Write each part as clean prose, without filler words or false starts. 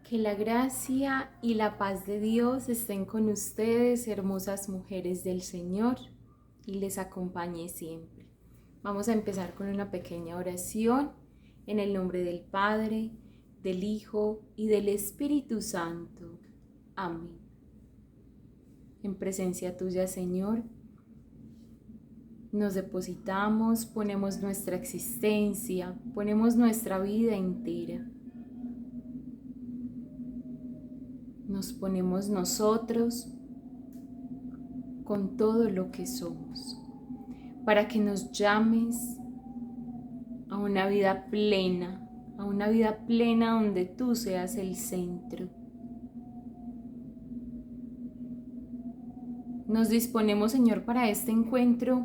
Que la gracia y la paz de Dios estén con ustedes, hermosas mujeres del Señor, y les acompañe siempre. Vamos a empezar con una pequeña oración en el nombre del Padre, del Hijo y del Espíritu Santo. Amén. En presencia tuya, Señor, nos depositamos, ponemos nuestra existencia, ponemos nuestra vida entera. Nos ponemos nosotros con todo lo que somos, para que nos llames a una vida plena donde tú seas el centro. Nos disponemos, Señor, para este encuentro.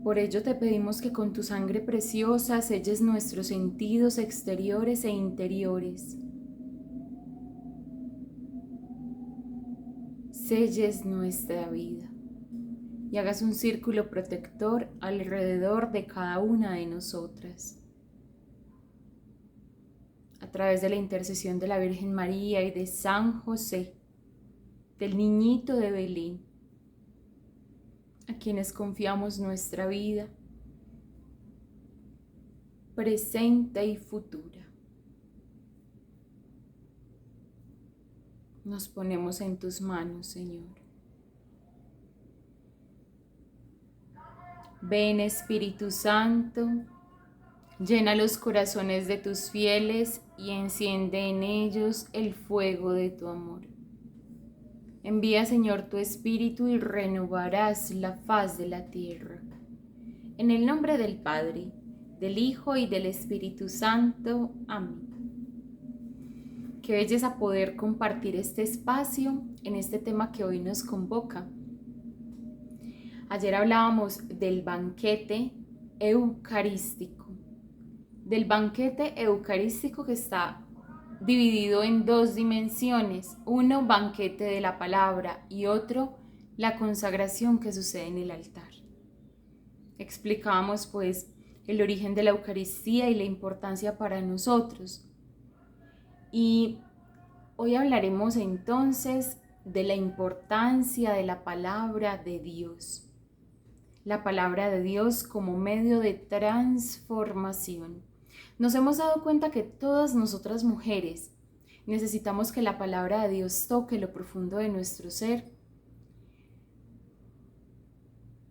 Por ello te pedimos que con tu sangre preciosa selles nuestros sentidos exteriores e interiores. Selles nuestra vida y hagas un círculo protector alrededor de cada una de nosotras. A través de la intercesión de la Virgen María y de San José, del niñito de Belén, a quienes confiamos nuestra vida, presente y futura. Nos ponemos en tus manos, Señor. Ven, Espíritu Santo, llena los corazones de tus fieles y enciende en ellos el fuego de tu amor. Envía, Señor, tu Espíritu y renovarás la faz de la tierra. En el nombre del Padre, del Hijo y del Espíritu Santo. Amén. Qué belleza poder compartir este espacio en este tema que hoy nos convoca. Ayer hablábamos del banquete eucarístico, que está dividido en dos dimensiones. Uno, banquete de la palabra, y otro, la consagración que sucede en el altar. Explicábamos pues el origen de la Eucaristía y la importancia para nosotros. Y hoy hablaremos entonces de la importancia de la palabra de Dios. La palabra de Dios como medio de transformación. Nos hemos dado cuenta que todas nosotras mujeres necesitamos que la palabra de Dios toque lo profundo de nuestro ser,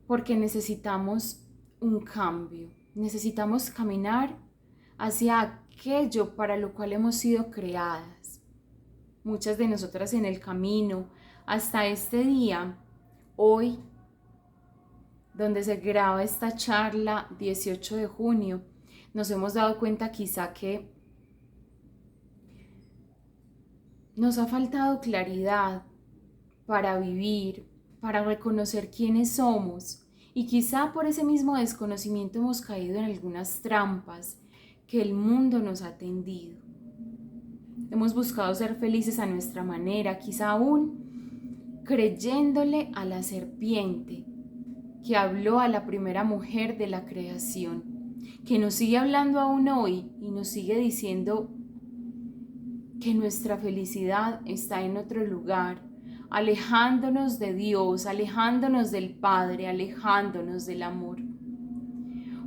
porque necesitamos un cambio, necesitamos caminar hacia aquello para lo cual hemos sido creadas. Muchas de nosotras en el camino hasta este día, hoy, donde se graba esta charla, 18 de junio, nos hemos dado cuenta quizá que nos ha faltado claridad para vivir, para reconocer quiénes somos, y quizá por ese mismo desconocimiento hemos caído en algunas trampas que el mundo nos ha tendido. Hemos buscado ser felices a nuestra manera, quizá aún creyéndole a la serpiente que habló a la primera mujer de la creación, que nos sigue hablando aún hoy y nos sigue diciendo que nuestra felicidad está en otro lugar, alejándonos de Dios, alejándonos del Padre, alejándonos del amor.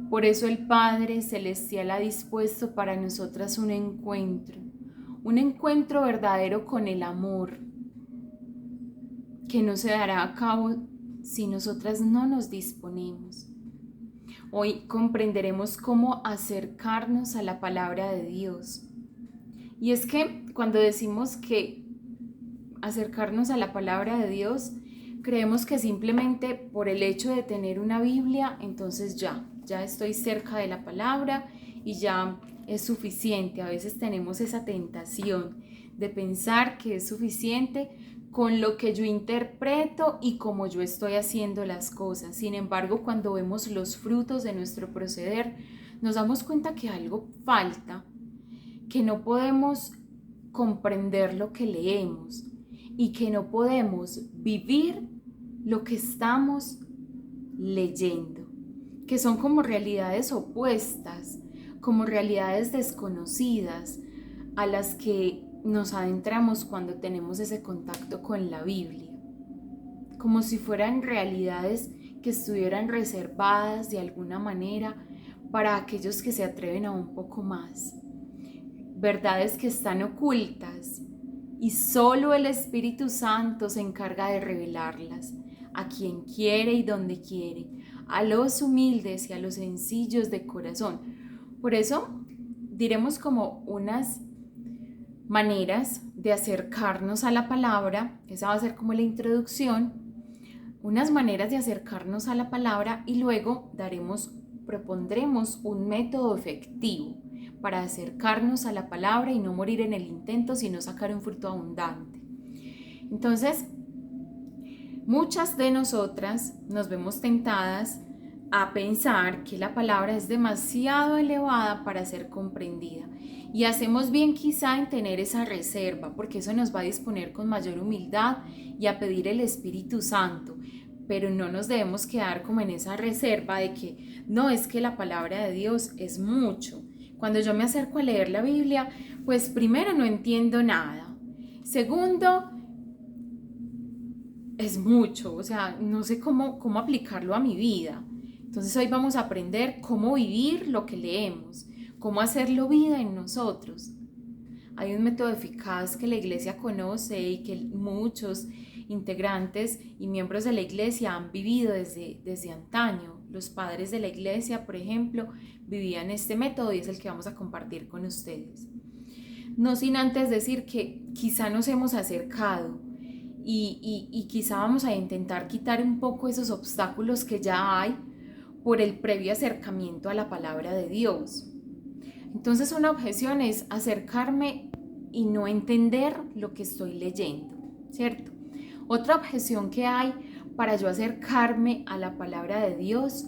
Por eso el Padre Celestial ha dispuesto para nosotras un encuentro verdadero con el amor, que no se dará a cabo si nosotras no nos disponemos. Hoy comprenderemos cómo acercarnos a la palabra de Dios. Y es que cuando decimos que acercarnos a la palabra de Dios, creemos que simplemente por el hecho de tener una Biblia, entonces ya estoy cerca de la palabra y ya es suficiente. A veces tenemos esa tentación de pensar que es suficiente con lo que yo interpreto y como yo estoy haciendo las cosas. Sin embargo, cuando vemos los frutos de nuestro proceder, nos damos cuenta que algo falta, que no podemos comprender lo que leemos y que no podemos vivir lo que estamos leyendo, que son como realidades opuestas, como realidades desconocidas, a las que nos adentramos cuando tenemos ese contacto con la Biblia, como si fueran realidades que estuvieran reservadas de alguna manera para aquellos que se atreven a un poco más, verdades que están ocultas y solo el Espíritu Santo se encarga de revelarlas a quien quiere y donde quiere, a los humildes y a los sencillos de corazón. Por eso diremos como unas maneras de acercarnos a la palabra, esa va a ser como la introducción, unas maneras de acercarnos a la palabra y luego propondremos un método efectivo para acercarnos a la palabra y no morir en el intento, sino sacar un fruto abundante. Entonces, muchas de nosotras nos vemos tentadas a pensar que la palabra es demasiado elevada para ser comprendida y hacemos bien quizá en tener esa reserva, porque eso nos va a disponer con mayor humildad y a pedir el Espíritu Santo, pero no nos debemos quedar como en esa reserva de que no, es que la palabra de Dios es mucho. Cuando yo me acerco a leer la Biblia, pues primero no entiendo nada, segundo, es mucho, o sea, no sé cómo aplicarlo a mi vida. Entonces hoy vamos a aprender cómo vivir lo que leemos, cómo hacerlo vida en nosotros. Hay un método eficaz que la iglesia conoce y que muchos integrantes y miembros de la iglesia han vivido desde antaño. Los padres de la iglesia, por ejemplo, vivían este método y es el que vamos a compartir con ustedes. No sin antes decir que quizá nos hemos acercado y quizá vamos a intentar quitar un poco esos obstáculos que ya hay por el previo acercamiento a la palabra de Dios. Entonces una objeción es acercarme y no entender lo que estoy leyendo, ¿cierto? Otra objeción que hay para yo acercarme a la palabra de Dios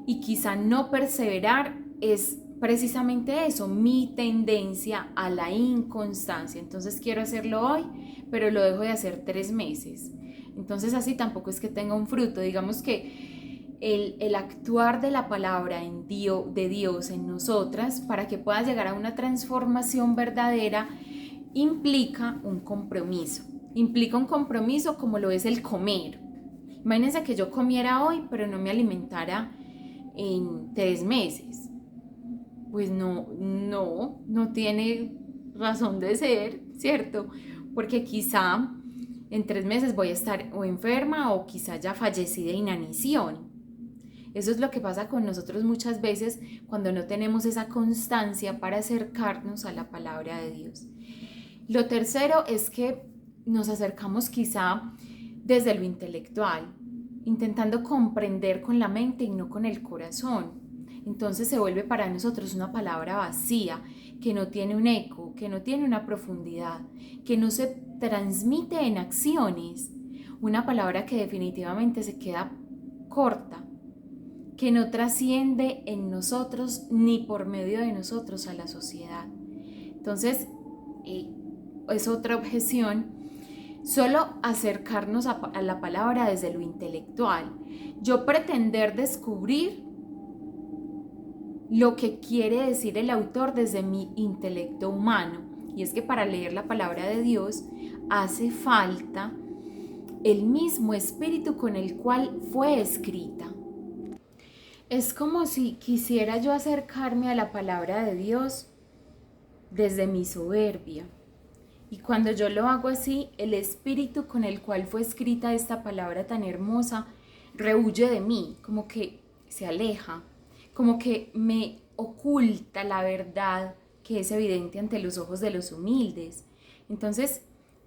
y quizá no perseverar es precisamente eso, mi tendencia a la inconstancia. Entonces quiero hacerlo hoy, pero lo dejo de hacer 3 meses. Entonces así tampoco es que tenga un fruto. Digamos que el actuar de la palabra de Dios en nosotras para que pueda llegar a una transformación verdadera implica un compromiso. Implica un compromiso como lo es el comer. Imagínense que yo comiera hoy, pero no me alimentara en 3 meses. Pues no tiene razón de ser, ¿cierto? Porque quizá en 3 meses voy a estar o enferma o quizá ya fallecí de inanición. Eso es lo que pasa con nosotros muchas veces cuando no tenemos esa constancia para acercarnos a la palabra de Dios. Lo tercero es que nos acercamos quizá desde lo intelectual, intentando comprender con la mente y no con el corazón. Entonces se vuelve para nosotros una palabra vacía, que no tiene un eco, que no tiene una profundidad, que no se transmite en acciones. Una palabra que definitivamente se queda corta, que no trasciende en nosotros ni por medio de nosotros a la sociedad. Entonces, es otra objeción. Solo acercarnos a la palabra desde lo intelectual. Yo pretender descubrir lo que quiere decir el autor desde mi intelecto humano. Y es que para leer la palabra de Dios hace falta el mismo espíritu con el cual fue escrita. Es como si quisiera yo acercarme a la palabra de Dios desde mi soberbia. Y cuando yo lo hago así, el espíritu con el cual fue escrita esta palabra tan hermosa rehuye de mí, como que se aleja, como que me oculta la verdad que es evidente ante los ojos de los humildes. Entonces,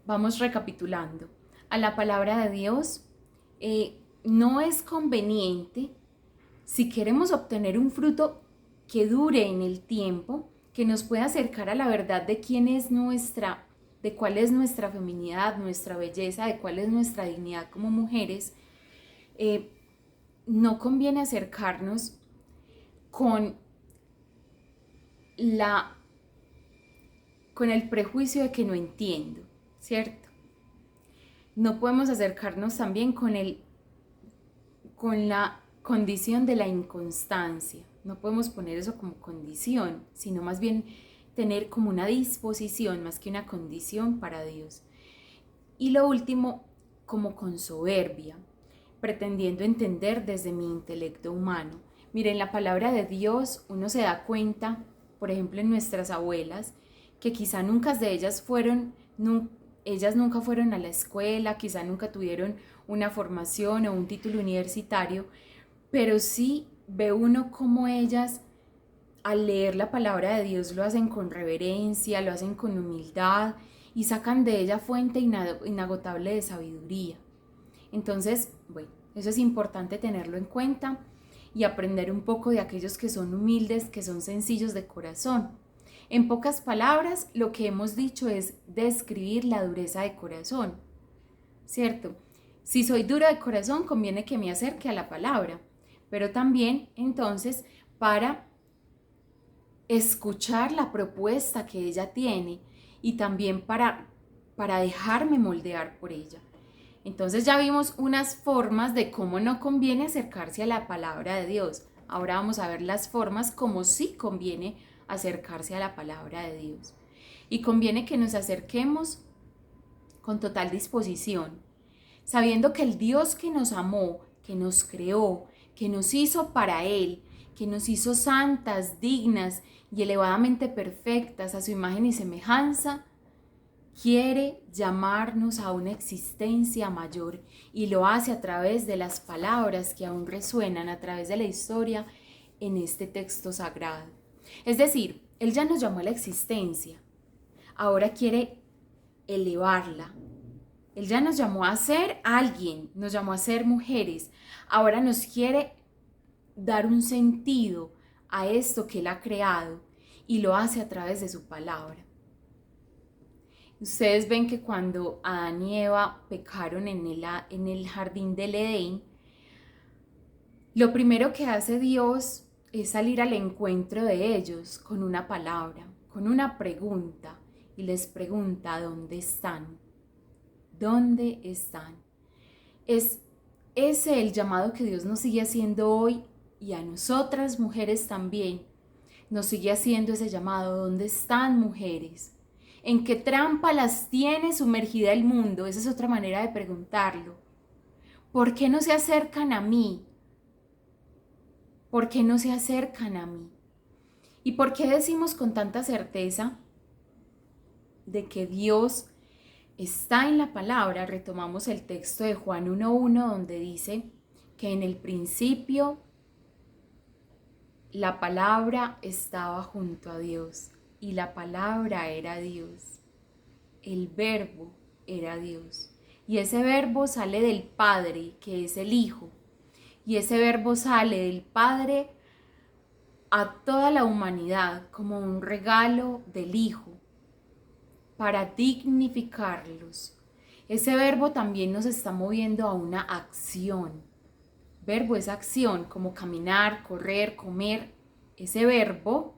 vamos recapitulando. A la palabra de Dios no es conveniente, si queremos obtener un fruto que dure en el tiempo, que nos pueda acercar a la verdad de de cuál es nuestra feminidad, nuestra belleza, de cuál es nuestra dignidad como mujeres, no conviene acercarnos con el prejuicio de que no entiendo, ¿cierto? No podemos acercarnos también con la condición de la inconstancia. No podemos poner eso como condición, sino más bien tener como una disposición más que una condición para Dios. Y lo último, como con soberbia, pretendiendo entender desde mi intelecto humano. Miren, la palabra de Dios, uno se da cuenta, por ejemplo, en nuestras abuelas, que quizá ellas nunca fueron a la escuela, quizá nunca tuvieron una formación o un título universitario, pero sí ve uno como ellas al leer la palabra de Dios lo hacen con reverencia, lo hacen con humildad y sacan de ella fuente inagotable de sabiduría. Entonces, bueno, eso es importante tenerlo en cuenta y aprender un poco de aquellos que son humildes, que son sencillos de corazón. En pocas palabras, lo que hemos dicho es describir la dureza de corazón, ¿cierto? Si soy dura de corazón, conviene que me acerque a la palabra, pero también entonces para escuchar la propuesta que ella tiene y también para dejarme moldear por ella. Entonces ya vimos unas formas de cómo no conviene acercarse a la palabra de Dios. Ahora vamos a ver las formas como sí conviene acercarse a la palabra de Dios. Y conviene que nos acerquemos con total disposición, sabiendo que el Dios que nos amó, que nos creó, que nos hizo para Él, que nos hizo santas, dignas y elevadamente perfectas a su imagen y semejanza, quiere llamarnos a una existencia mayor y lo hace a través de las palabras que aún resuenan a través de la historia en este texto sagrado. Es decir, Él ya nos llamó a la existencia, ahora quiere elevarla. Él ya nos llamó a ser alguien, nos llamó a ser mujeres, ahora nos quiere dar un sentido a esto que Él ha creado y lo hace a través de su palabra. Ustedes ven que cuando Adán y Eva pecaron en el jardín del Edén, lo primero que hace Dios es salir al encuentro de ellos con una palabra, con una pregunta, y les pregunta: ¿dónde están? ¿Dónde están? Es ese el llamado que Dios nos sigue haciendo hoy, y a nosotras mujeres también nos sigue haciendo ese llamado. ¿Dónde están, mujeres? ¿En qué trampa las tiene sumergida el mundo? Esa es otra manera de preguntarlo. ¿Por qué no se acercan a mí? ¿Por qué no se acercan a mí? ¿Y por qué decimos con tanta certeza de que Dios está en la palabra? Retomamos el texto de Juan 1:1, donde dice que en el principio la palabra estaba junto a Dios y la palabra era Dios. El verbo era Dios. Y ese verbo sale del Padre, que es el Hijo. Y ese verbo sale del Padre a toda la humanidad como un regalo del Hijo para dignificarlos. Ese verbo también nos está moviendo a una acción. Verbo es acción, como caminar, correr, comer. Ese verbo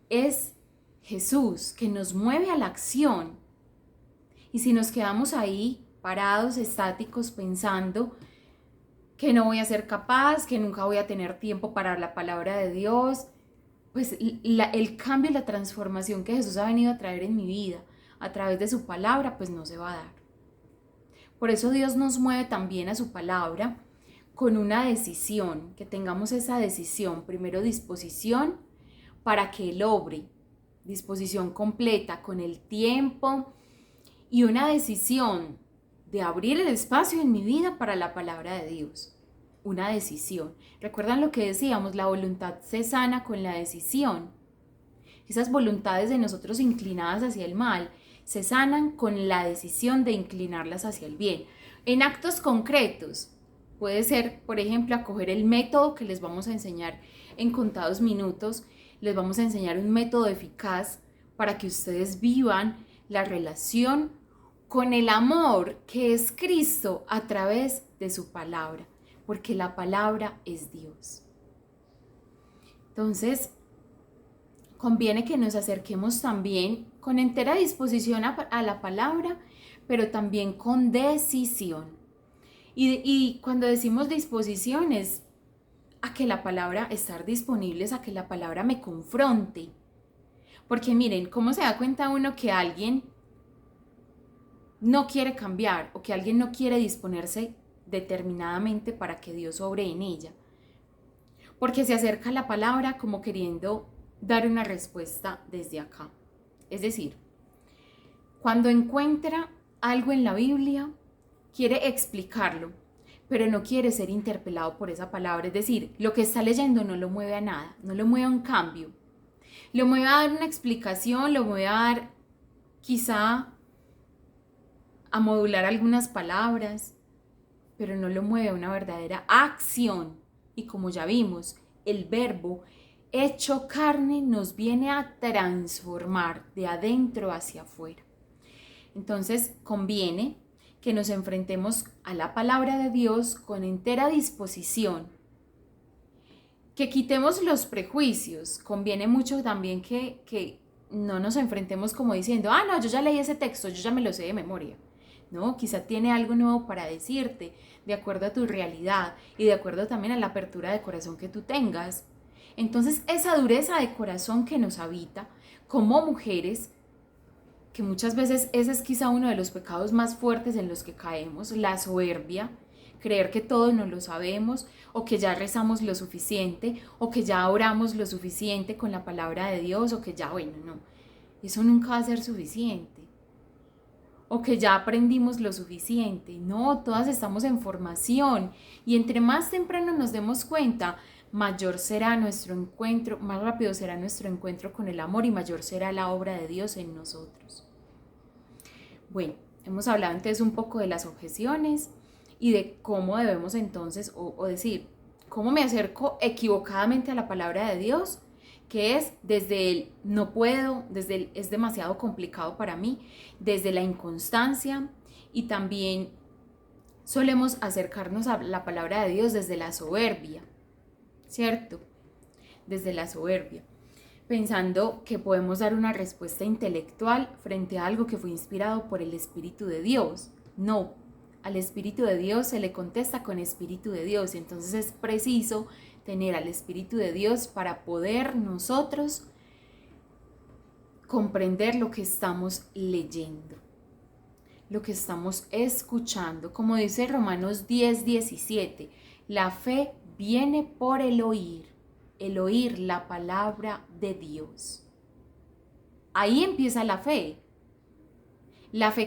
es Jesús, que nos mueve a la acción. Y si nos quedamos ahí parados, estáticos, pensando que no voy a ser capaz, que nunca voy a tener tiempo para la palabra de Dios, pues el cambio y la transformación que Jesús ha venido a traer en mi vida a través de su palabra, pues no se va a dar. Por eso Dios nos mueve también a su palabra con una decisión, que tengamos esa decisión, primero disposición para que Él obre, disposición completa con el tiempo y una decisión de abrir el espacio en mi vida para la palabra de Dios. Una decisión. ¿Recuerdan lo que decíamos? La voluntad se sana con la decisión. Esas voluntades de nosotros inclinadas hacia el mal se sanan con la decisión de inclinarlas hacia el bien. En actos concretos, puede ser, por ejemplo, acoger el método que les vamos a enseñar en contados minutos. Les vamos a enseñar un método eficaz para que ustedes vivan la relación con el amor que es Cristo a través de su palabra, porque la palabra es Dios. Entonces, conviene que nos acerquemos también con entera disposición a la palabra, pero también con decisión. Y cuando decimos disposición es a que la palabra, estar disponibles a que la palabra me confronte. Porque miren, ¿cómo se da cuenta uno que alguien no quiere cambiar o que alguien no quiere disponerse determinadamente para que Dios obre en ella? Porque se acerca a la palabra como queriendo dar una respuesta desde acá. Es decir, cuando encuentra algo en la Biblia, quiere explicarlo, pero no quiere ser interpelado por esa palabra. Es decir, lo que está leyendo no lo mueve a nada, no lo mueve a un cambio. Lo mueve a dar una explicación, lo mueve a dar quizá a modular algunas palabras, pero no lo mueve a una verdadera acción. Y como ya vimos, el verbo hecho carne nos viene a transformar de adentro hacia afuera. Entonces conviene que nos enfrentemos a la palabra de Dios con entera disposición, que quitemos los prejuicios. Conviene mucho también que no nos enfrentemos como diciendo, no, yo ya leí ese texto, yo ya me lo sé de memoria. No, quizá tiene algo nuevo para decirte, de acuerdo a tu realidad y de acuerdo también a la apertura de corazón que tú tengas. Entonces, esa dureza de corazón que nos habita como mujeres, que muchas veces ese es quizá uno de los pecados más fuertes en los que caemos, la soberbia, creer que todo no lo sabemos, o que ya rezamos lo suficiente, o que ya oramos lo suficiente con la palabra de Dios, o que ya, bueno, no, eso nunca va a ser suficiente, o que ya aprendimos lo suficiente. No, todas estamos en formación, y entre más temprano nos demos cuenta, mayor será nuestro encuentro, más rápido será nuestro encuentro con el amor y mayor será la obra de Dios en nosotros. Bueno, hemos hablado entonces un poco de las objeciones y de cómo debemos entonces, o decir, cómo me acerco equivocadamente a la palabra de Dios, que es desde el no puedo, desde el es demasiado complicado para mí, desde la inconstancia, y también solemos acercarnos a la palabra de Dios desde la soberbia, ¿cierto? Desde la soberbia, pensando que podemos dar una respuesta intelectual frente a algo que fue inspirado por el Espíritu de Dios. No, al Espíritu de Dios se le contesta con Espíritu de Dios, y entonces es preciso tener al Espíritu de Dios para poder nosotros comprender lo que estamos leyendo, lo que estamos escuchando. Como dice Romanos 10:17, la fe viene por el oír la palabra de Dios. Ahí empieza la fe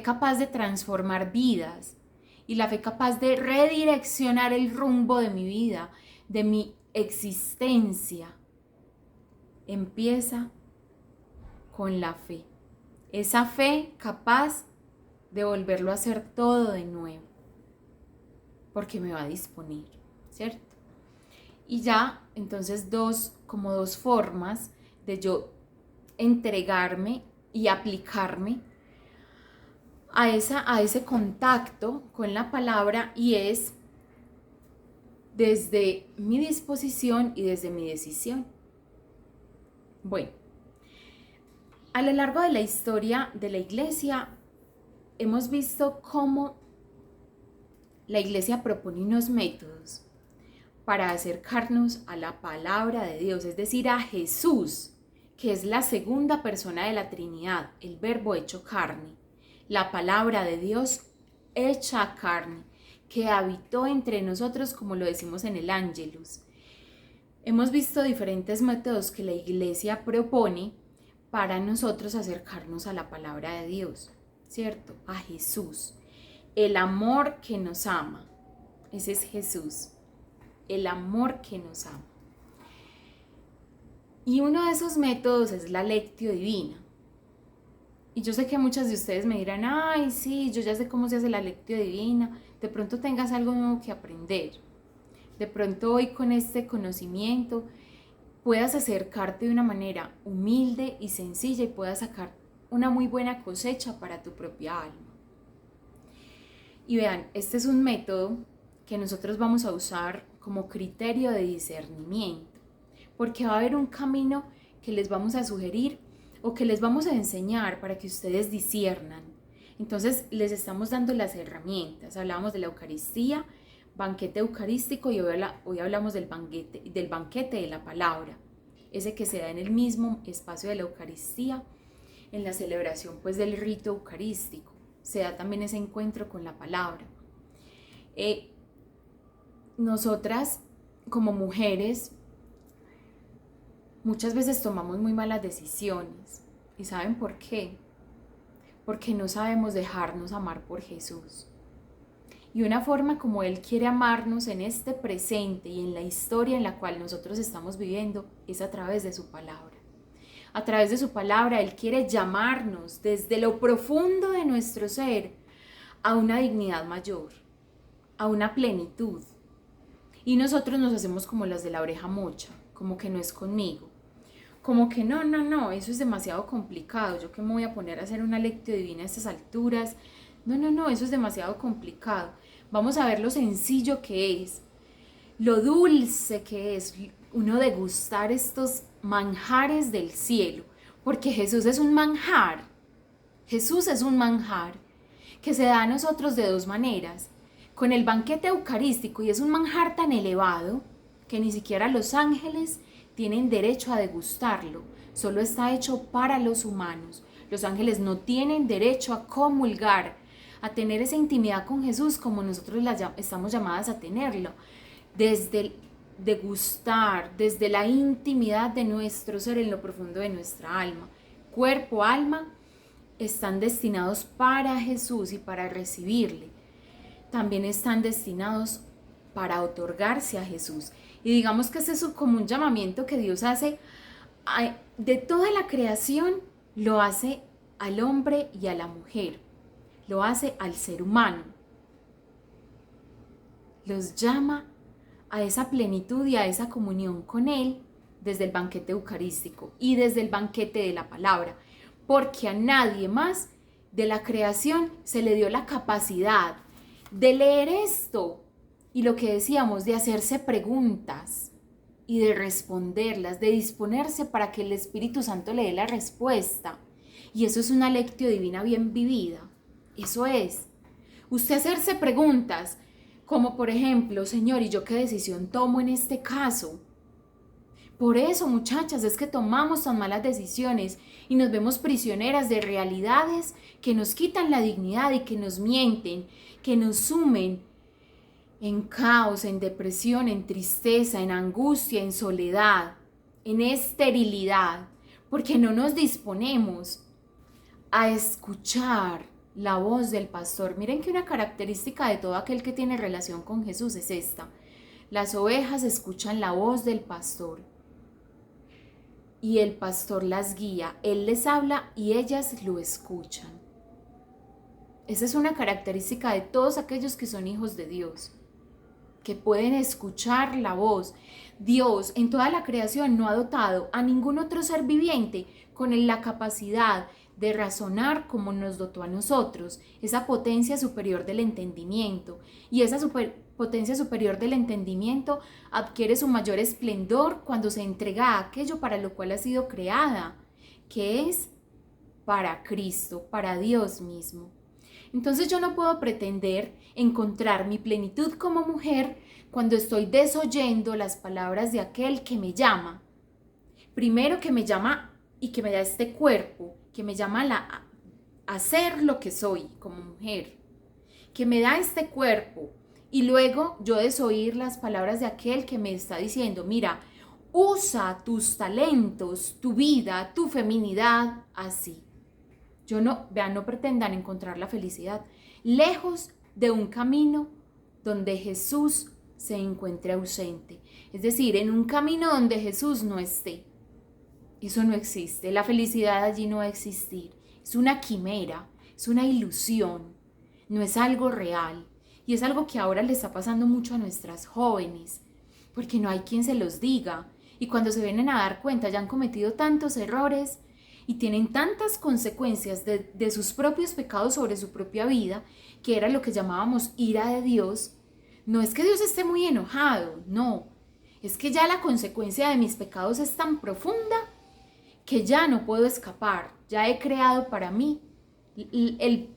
capaz de transformar vidas y la fe capaz de redireccionar el rumbo de mi vida, de mi existencia. Empieza con la fe, esa fe capaz de volverlo a hacer todo de nuevo, porque me va a disponer, ¿cierto? Y ya, entonces como dos formas de yo entregarme y aplicarme a ese contacto con la palabra, y es desde mi disposición y desde mi decisión. Bueno, a lo largo de la historia de la iglesia hemos visto cómo la iglesia propone unos métodos para acercarnos a la palabra de Dios, es decir, a Jesús, que es la segunda persona de la Trinidad, el verbo hecho carne, la palabra de Dios hecha carne, que habitó entre nosotros, como lo decimos en el Ángelus. Hemos visto diferentes métodos que la iglesia propone para nosotros acercarnos a la palabra de Dios, ¿cierto? A Jesús, el amor que nos ama, ese es Jesús. El amor que nos ama. Y uno de esos métodos es la lectio divina. Y yo sé que muchas de ustedes me dirán, ay, sí, yo ya sé cómo se hace la lectio divina. De pronto tengas algo nuevo que aprender. De pronto hoy con este conocimiento puedas acercarte de una manera humilde y sencilla y puedas sacar una muy buena cosecha para tu propia alma. Y vean, este es un método que nosotros vamos a usar como criterio de discernimiento, porque va a haber un camino que les vamos a sugerir o que les vamos a enseñar para que ustedes disciernan. Entonces les estamos dando las herramientas. Hablábamos de la Eucaristía, banquete eucarístico, y hoy hablamos del banquete de la palabra. ese que se da en el mismo espacio de la Eucaristía, en la celebración pues del rito eucarístico. Se da también ese encuentro con la palabra. Nosotras como mujeres muchas veces tomamos muy malas decisiones. ¿Y saben por qué? Porque no sabemos dejarnos amar por Jesús. Y una forma como Él quiere amarnos en este presente y en la historia en la cual nosotros estamos viviendo es a través de su palabra. A través de su palabra Él quiere llamarnos desde lo profundo de nuestro ser a una dignidad mayor, a una plenitud. Y nosotros nos hacemos como las de la oreja mocha, como que no es conmigo. Como que no, eso es demasiado complicado. Yo que me voy a poner a hacer una lectio divina a estas alturas. No, eso es demasiado complicado. Vamos a ver lo sencillo que es, lo dulce que es uno degustar estos manjares del cielo, porque Jesús es un manjar. Jesús es un manjar que se da a nosotros de dos maneras, con el banquete eucarístico, y es un manjar tan elevado que ni siquiera los ángeles tienen derecho a degustarlo, solo está hecho para los humanos. Los ángeles no tienen derecho a comulgar, a tener esa intimidad con Jesús como nosotros estamos llamadas a tenerlo, desde el degustar, desde la intimidad de nuestro ser en lo profundo de nuestra alma. Cuerpo, alma, están destinados para Jesús y para recibirle. También están destinados para otorgarse a Jesús. Y digamos que ese es como un llamamiento que Dios hace de toda la creación, lo hace al hombre y a la mujer, lo hace al ser humano. Los llama a esa plenitud y a esa comunión con Él desde el banquete eucarístico y desde el banquete de la palabra, porque a nadie más de la creación se le dio la capacidad de leer esto y lo que decíamos, de hacerse preguntas y de responderlas, de disponerse para que el Espíritu Santo le dé la respuesta. Y eso es una lectio divina bien vivida. Eso es. Usted hacerse preguntas como por ejemplo, Señor, ¿y yo qué decisión tomo en este caso? Por eso, muchachas, es que tomamos tan malas decisiones y nos vemos prisioneras de realidades que nos quitan la dignidad y que nos mienten, que nos sumen en caos, en depresión, en tristeza, en angustia, en soledad, en esterilidad, porque no nos disponemos a escuchar la voz del pastor. Miren que una característica de todo aquel que tiene relación con Jesús es esta: las ovejas escuchan la voz del pastor y el pastor las guía, él les habla y ellas lo escuchan. Esa es una característica de todos aquellos que son hijos de Dios, que pueden escuchar la voz. Dios en toda la creación no ha dotado a ningún otro ser viviente con la capacidad de razonar como nos dotó a nosotros, esa potencia superior del entendimiento. Y esa potencia superior del entendimiento adquiere su mayor esplendor cuando se entrega a aquello para lo cual ha sido creada, que es para Cristo, para Dios mismo. Entonces yo no puedo pretender encontrar mi plenitud como mujer cuando estoy desoyendo las palabras de aquel que me llama. Primero, que me llama y que me da este cuerpo, que me llama a ser lo que soy como mujer, que me da este cuerpo, y luego yo desoír las palabras de aquel que me está diciendo, mira, usa tus talentos, tu vida, tu feminidad así. No pretendan encontrar la felicidad lejos de un camino donde Jesús se encuentre ausente. Es decir, en un camino donde Jesús no esté. Eso no existe. La felicidad allí no va a existir. Es una quimera, es una ilusión, no es algo real. Y es algo que ahora le está pasando mucho a nuestras jóvenes, porque no hay quien se los diga. Y cuando se vienen a dar cuenta, ya han cometido tantos errores y tienen tantas consecuencias de sus propios pecados sobre su propia vida, que era lo que llamábamos ira de Dios. No es que Dios esté muy enojado, no. Es que ya la consecuencia de mis pecados es tan profunda que ya no puedo escapar. Ya he creado para mí el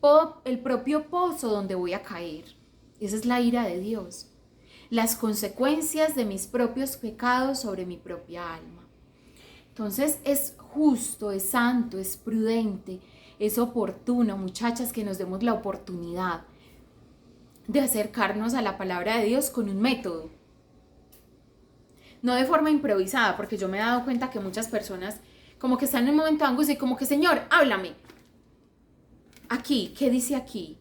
propio pozo donde voy a caer. Esa es la ira de Dios. Las consecuencias de mis propios pecados sobre mi propia alma. Entonces es justo, es santo, es prudente, es oportuno, muchachas, que nos demos la oportunidad de acercarnos a la palabra de Dios con un método. No de forma improvisada, porque yo me he dado cuenta que muchas personas como que están en un momento de angustia y como que, Señor, háblame. Aquí, ¿qué dice aquí?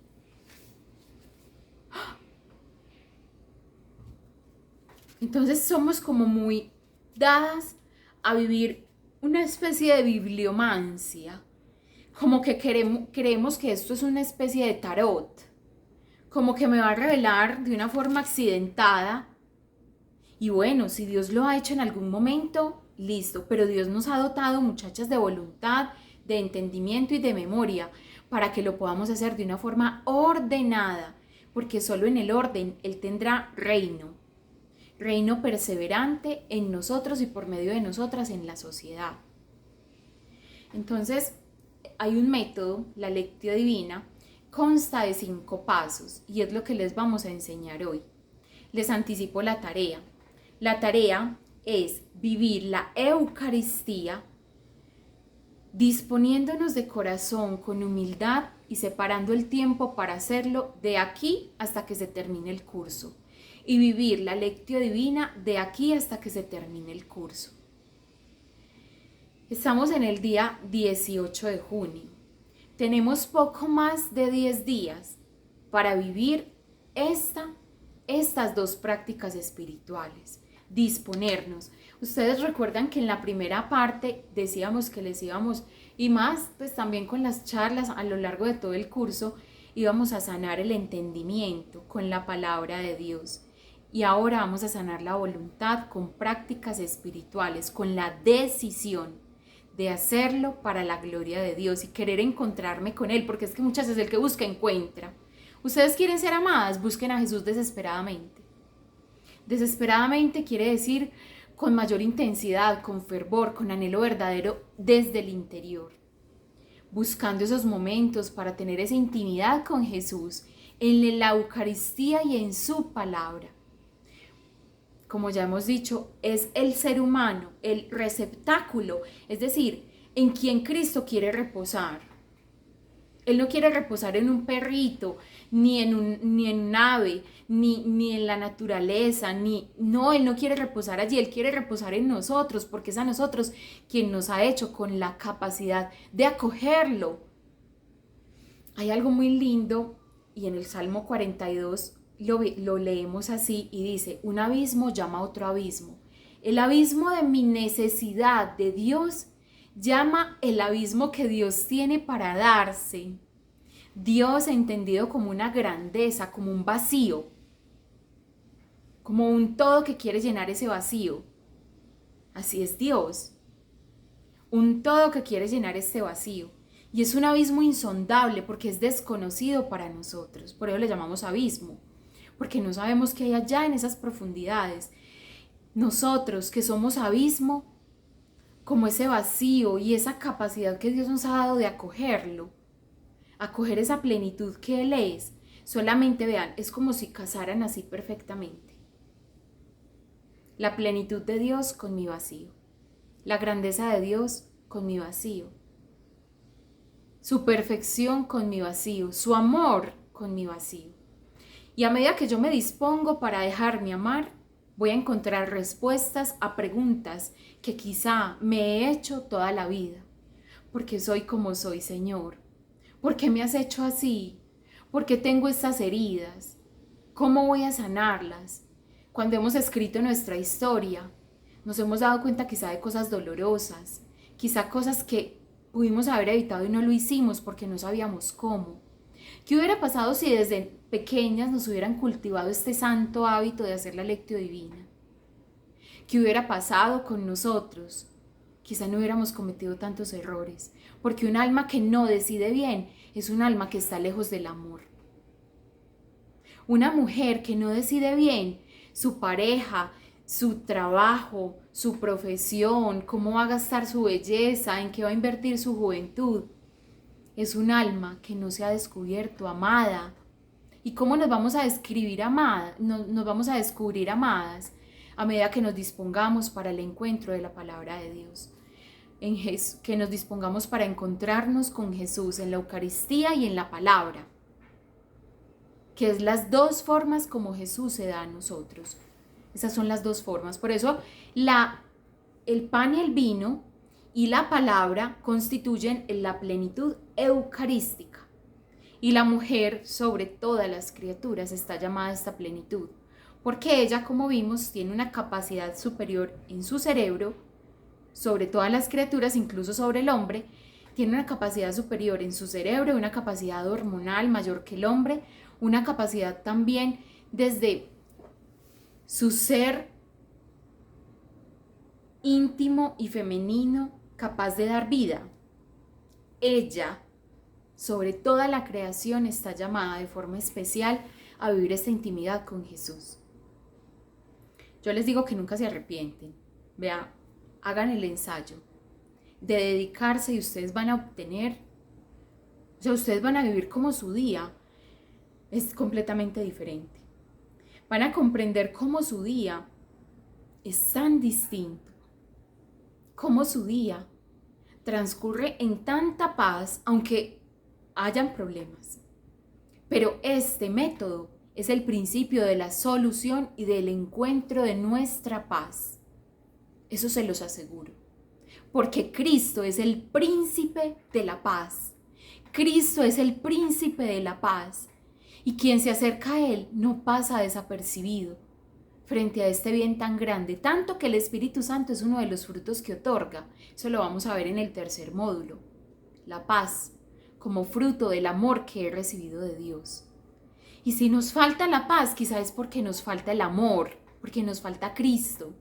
Entonces somos como muy dadas a vivir una especie de bibliomancia, como que creemos que esto es una especie de tarot, como que me va a revelar de una forma accidentada. Y bueno, si Dios lo ha hecho en algún momento, listo, pero Dios nos ha dotado, muchachas, de voluntad, de entendimiento y de memoria para que lo podamos hacer de una forma ordenada, porque solo en el orden Él tendrá reino perseverante en nosotros y por medio de nosotras en la sociedad. Entonces, hay un método, la Lectio Divina, consta de 5 pasos y es lo que les vamos a enseñar hoy. Les anticipo la tarea. La tarea es vivir la Eucaristía disponiéndonos de corazón con humildad y separando el tiempo para hacerlo de aquí hasta que se termine el curso. Y vivir la Lectio Divina de aquí hasta que se termine el curso. Estamos en el día 18 de junio. Tenemos poco más de 10 días para vivir estas 2 prácticas espirituales. Disponernos. Ustedes recuerdan que en la primera parte decíamos que les íbamos, y más pues también con las charlas a lo largo de todo el curso, íbamos a sanar el entendimiento con la palabra de Dios. Y ahora vamos a sanar la voluntad con prácticas espirituales, con la decisión de hacerlo para la gloria de Dios y querer encontrarme con Él, porque es que muchas veces el que busca encuentra. Ustedes quieren ser amadas, busquen a Jesús desesperadamente. Desesperadamente quiere decir con mayor intensidad, con fervor, con anhelo verdadero desde el interior. Buscando esos momentos para tener esa intimidad con Jesús en la Eucaristía y en su palabra. Como ya hemos dicho, es el ser humano, el receptáculo, es decir, en quien Cristo quiere reposar. Él no quiere reposar en un perrito, ni en un ave, ni en la naturaleza, no, Él no quiere reposar allí, Él quiere reposar en nosotros, porque es a nosotros quien nos ha hecho con la capacidad de acogerlo. Hay algo muy lindo, y en el Salmo 42 lo leemos así y dice: un abismo llama a otro abismo. El abismo de mi necesidad de Dios llama el abismo que Dios tiene para darse. Dios entendido como una grandeza, como un vacío, como un todo que quiere llenar ese vacío. Así es Dios, un todo que quiere llenar este vacío. Y es un abismo insondable porque es desconocido para nosotros, por eso le llamamos abismo, porque no sabemos qué hay allá en esas profundidades. Nosotros que somos abismo, como ese vacío y esa capacidad que Dios nos ha dado de acogerlo, acoger esa plenitud que Él es, solamente vean, es como si casaran así perfectamente. La plenitud de Dios con mi vacío, la grandeza de Dios con mi vacío, su perfección con mi vacío, su amor con mi vacío. Y a medida que yo me dispongo para dejarme amar, voy a encontrar respuestas a preguntas que quizá me he hecho toda la vida. ¿Por qué soy como soy, Señor? ¿Por qué me has hecho así? ¿Por qué tengo estas heridas? ¿Cómo voy a sanarlas? Cuando hemos escrito nuestra historia, nos hemos dado cuenta quizá de cosas dolorosas, quizá cosas que pudimos haber evitado y no lo hicimos porque no sabíamos cómo. ¿Qué hubiera pasado si desde pequeñas nos hubieran cultivado este santo hábito de hacer la Lectio Divina? ¿Qué hubiera pasado con nosotros? Quizá no hubiéramos cometido tantos errores, porque un alma que no decide bien es un alma que está lejos del amor. Una mujer que no decide bien su pareja, su trabajo, su profesión, cómo va a gastar su belleza, en qué va a invertir su juventud, es un alma que no se ha descubierto amada. ¿Y cómo nos vamos a describir amadas? Nos vamos a descubrir amadas a medida que nos dispongamos para el encuentro de la palabra de Dios. que nos dispongamos para encontrarnos con Jesús en la Eucaristía y en la palabra, que es las dos formas como Jesús se da a nosotros. Esas son las dos formas. Por eso el pan y el vino y la palabra constituyen la plenitud eucarística. Y la mujer, sobre todas las criaturas, está llamada a esta plenitud, porque ella, como vimos, tiene una capacidad superior en su cerebro, sobre todas las criaturas, incluso sobre el hombre, tiene una capacidad superior en su cerebro, una capacidad hormonal mayor que el hombre, una capacidad también desde su ser íntimo y femenino capaz de dar vida. Ella, sobre toda la creación, está llamada de forma especial a vivir esta intimidad con Jesús. Yo les digo que nunca se arrepienten. Vea, hagan el ensayo de dedicarse y ustedes van a obtener, o sea, ustedes van a vivir como su día es completamente diferente. Van a comprender cómo su día es tan distinto, cómo su día transcurre en tanta paz, aunque hayan problemas. Pero este método es el principio de la solución y del encuentro de nuestra paz. Eso se los aseguro. Porque Cristo es el príncipe de la paz. Cristo es el príncipe de la paz. Y quien se acerca a Él no pasa desapercibido frente a este bien tan grande, tanto que el Espíritu Santo es uno de los frutos que otorga. Eso lo vamos a ver en el tercer módulo. La paz, como fruto del amor que he recibido de Dios. Y si nos falta la paz, quizás es porque nos falta el amor, porque nos falta Cristo.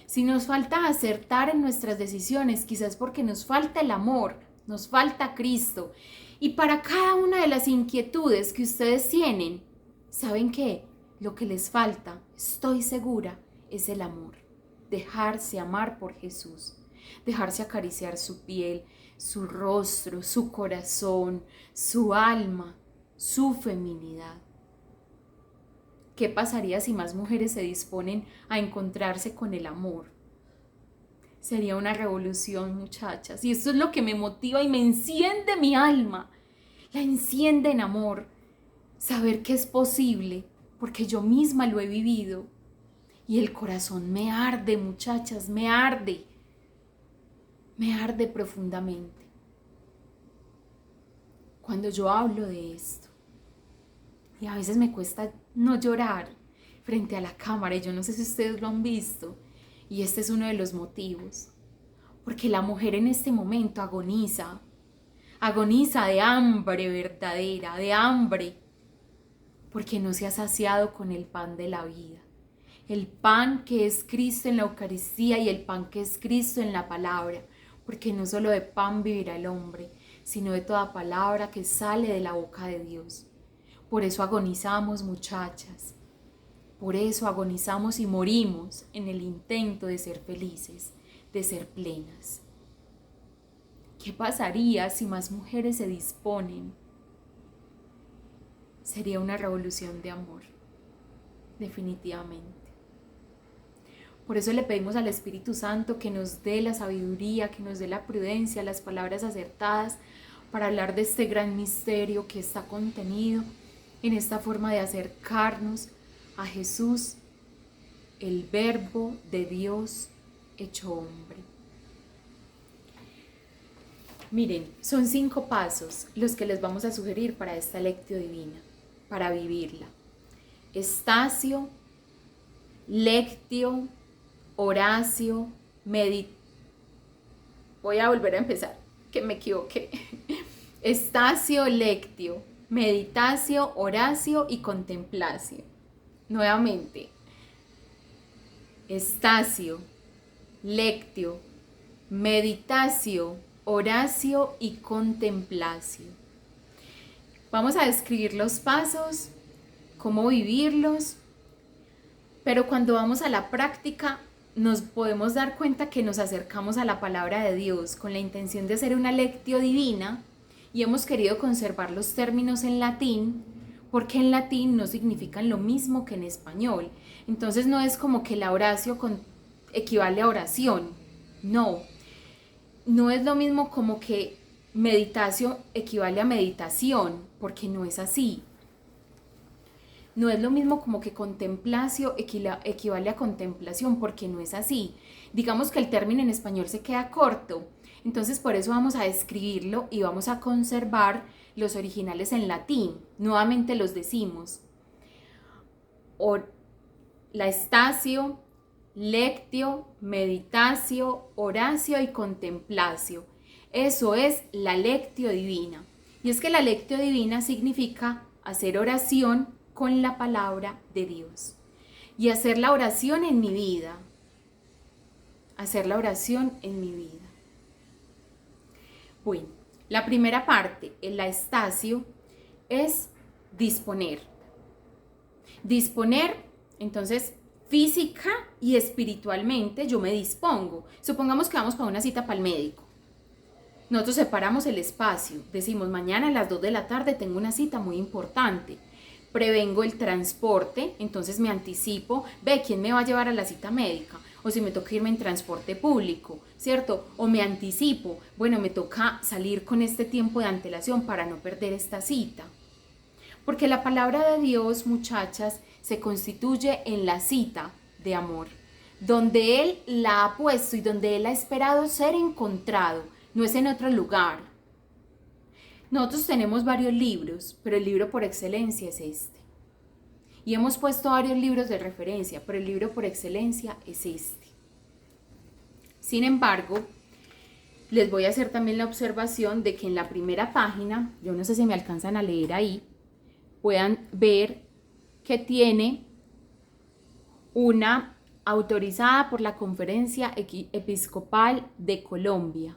Si nos falta acertar en nuestras decisiones, quizás porque nos falta el amor, nos falta Cristo. Y para cada una de las inquietudes que ustedes tienen, ¿saben qué? Lo que les falta, estoy segura, es el amor. Dejarse amar por Jesús, dejarse acariciar su piel, su rostro, su corazón, su alma, su feminidad. ¿Qué pasaría si más mujeres se disponen a encontrarse con el amor? Sería una revolución, muchachas. Y esto es lo que me motiva y me enciende mi alma. La enciende en amor. Saber que es posible, porque yo misma lo he vivido. Y el corazón me arde, muchachas, me arde. Me arde profundamente. Cuando yo hablo de esto. Y a veces me cuesta no llorar frente a la cámara. Y yo no sé si ustedes lo han visto. Y este es uno de los motivos. Porque la mujer en este momento agoniza. Agoniza de hambre verdadera, de hambre. Porque no se ha saciado con el pan de la vida. El pan que es Cristo en la Eucaristía y el pan que es Cristo en la palabra. Porque no solo de pan vivirá el hombre, sino de toda palabra que sale de la boca de Dios. Por eso agonizamos, muchachas. Por eso agonizamos y morimos en el intento de ser felices, de ser plenas. ¿Qué pasaría si más mujeres se disponen? Sería una revolución de amor, definitivamente. Por eso le pedimos al Espíritu Santo que nos dé la sabiduría, que nos dé la prudencia, las palabras acertadas para hablar de este gran misterio que está contenido en esta forma de acercarnos a Jesús, el Verbo de Dios hecho hombre. Miren, son 5 pasos los que les vamos a sugerir para esta lectio divina, para vivirla. Estacio, lectio, oratio, Voy a volver a empezar, que me equivoqué. Estacio, lectio, meditatio, oratio y contemplatio. Nuevamente. Estacio, lectio, meditatio, oratio y contemplatio. Vamos a describir los pasos, cómo vivirlos, pero cuando vamos a la práctica nos podemos dar cuenta que nos acercamos a la palabra de Dios con la intención de hacer una lectio divina y hemos querido conservar los términos en latín porque en latín no significan lo mismo que en español. Entonces no es como que la oratio equivale a oración, no. no es lo mismo como que meditación equivale a meditación, porque no es así. No es lo mismo como que contemplación equivale a contemplación, porque no es así. Digamos que el término en español se queda corto, entonces por eso vamos a escribirlo y vamos a conservar los originales en latín. Nuevamente los decimos. La estacio, lectio, meditatio, oratio y contemplatio. Eso es la lectio divina. Y es que la lectio divina significa hacer oración con la palabra de Dios. Y hacer la oración en mi vida. Hacer la oración en mi vida. Bueno, la primera parte, la estacio, es disponer. Disponer, entonces, física y espiritualmente yo me dispongo. Supongamos que vamos para una cita para el médico. Nosotros separamos el espacio. Decimos, mañana a las 2 de la tarde tengo una cita muy importante. Prevengo el transporte, entonces me anticipo. Ve, ¿quién me va a llevar a la cita médica? O si me toca irme en transporte público, ¿cierto? O me anticipo. Bueno, me toca salir con este tiempo de antelación para no perder esta cita. Porque la palabra de Dios, muchachas, se constituye en la cita de amor, donde Él la ha puesto y donde Él ha esperado ser encontrado, no es en otro lugar. Nosotros tenemos varios libros, pero el libro por excelencia es este. Y hemos puesto varios libros de referencia, pero el libro por excelencia es este. Sin embargo, les voy a hacer también la observación de que en la primera página, yo no sé si me alcanzan a leer ahí, puedan ver que tiene una autorizada por la Conferencia Episcopal de Colombia,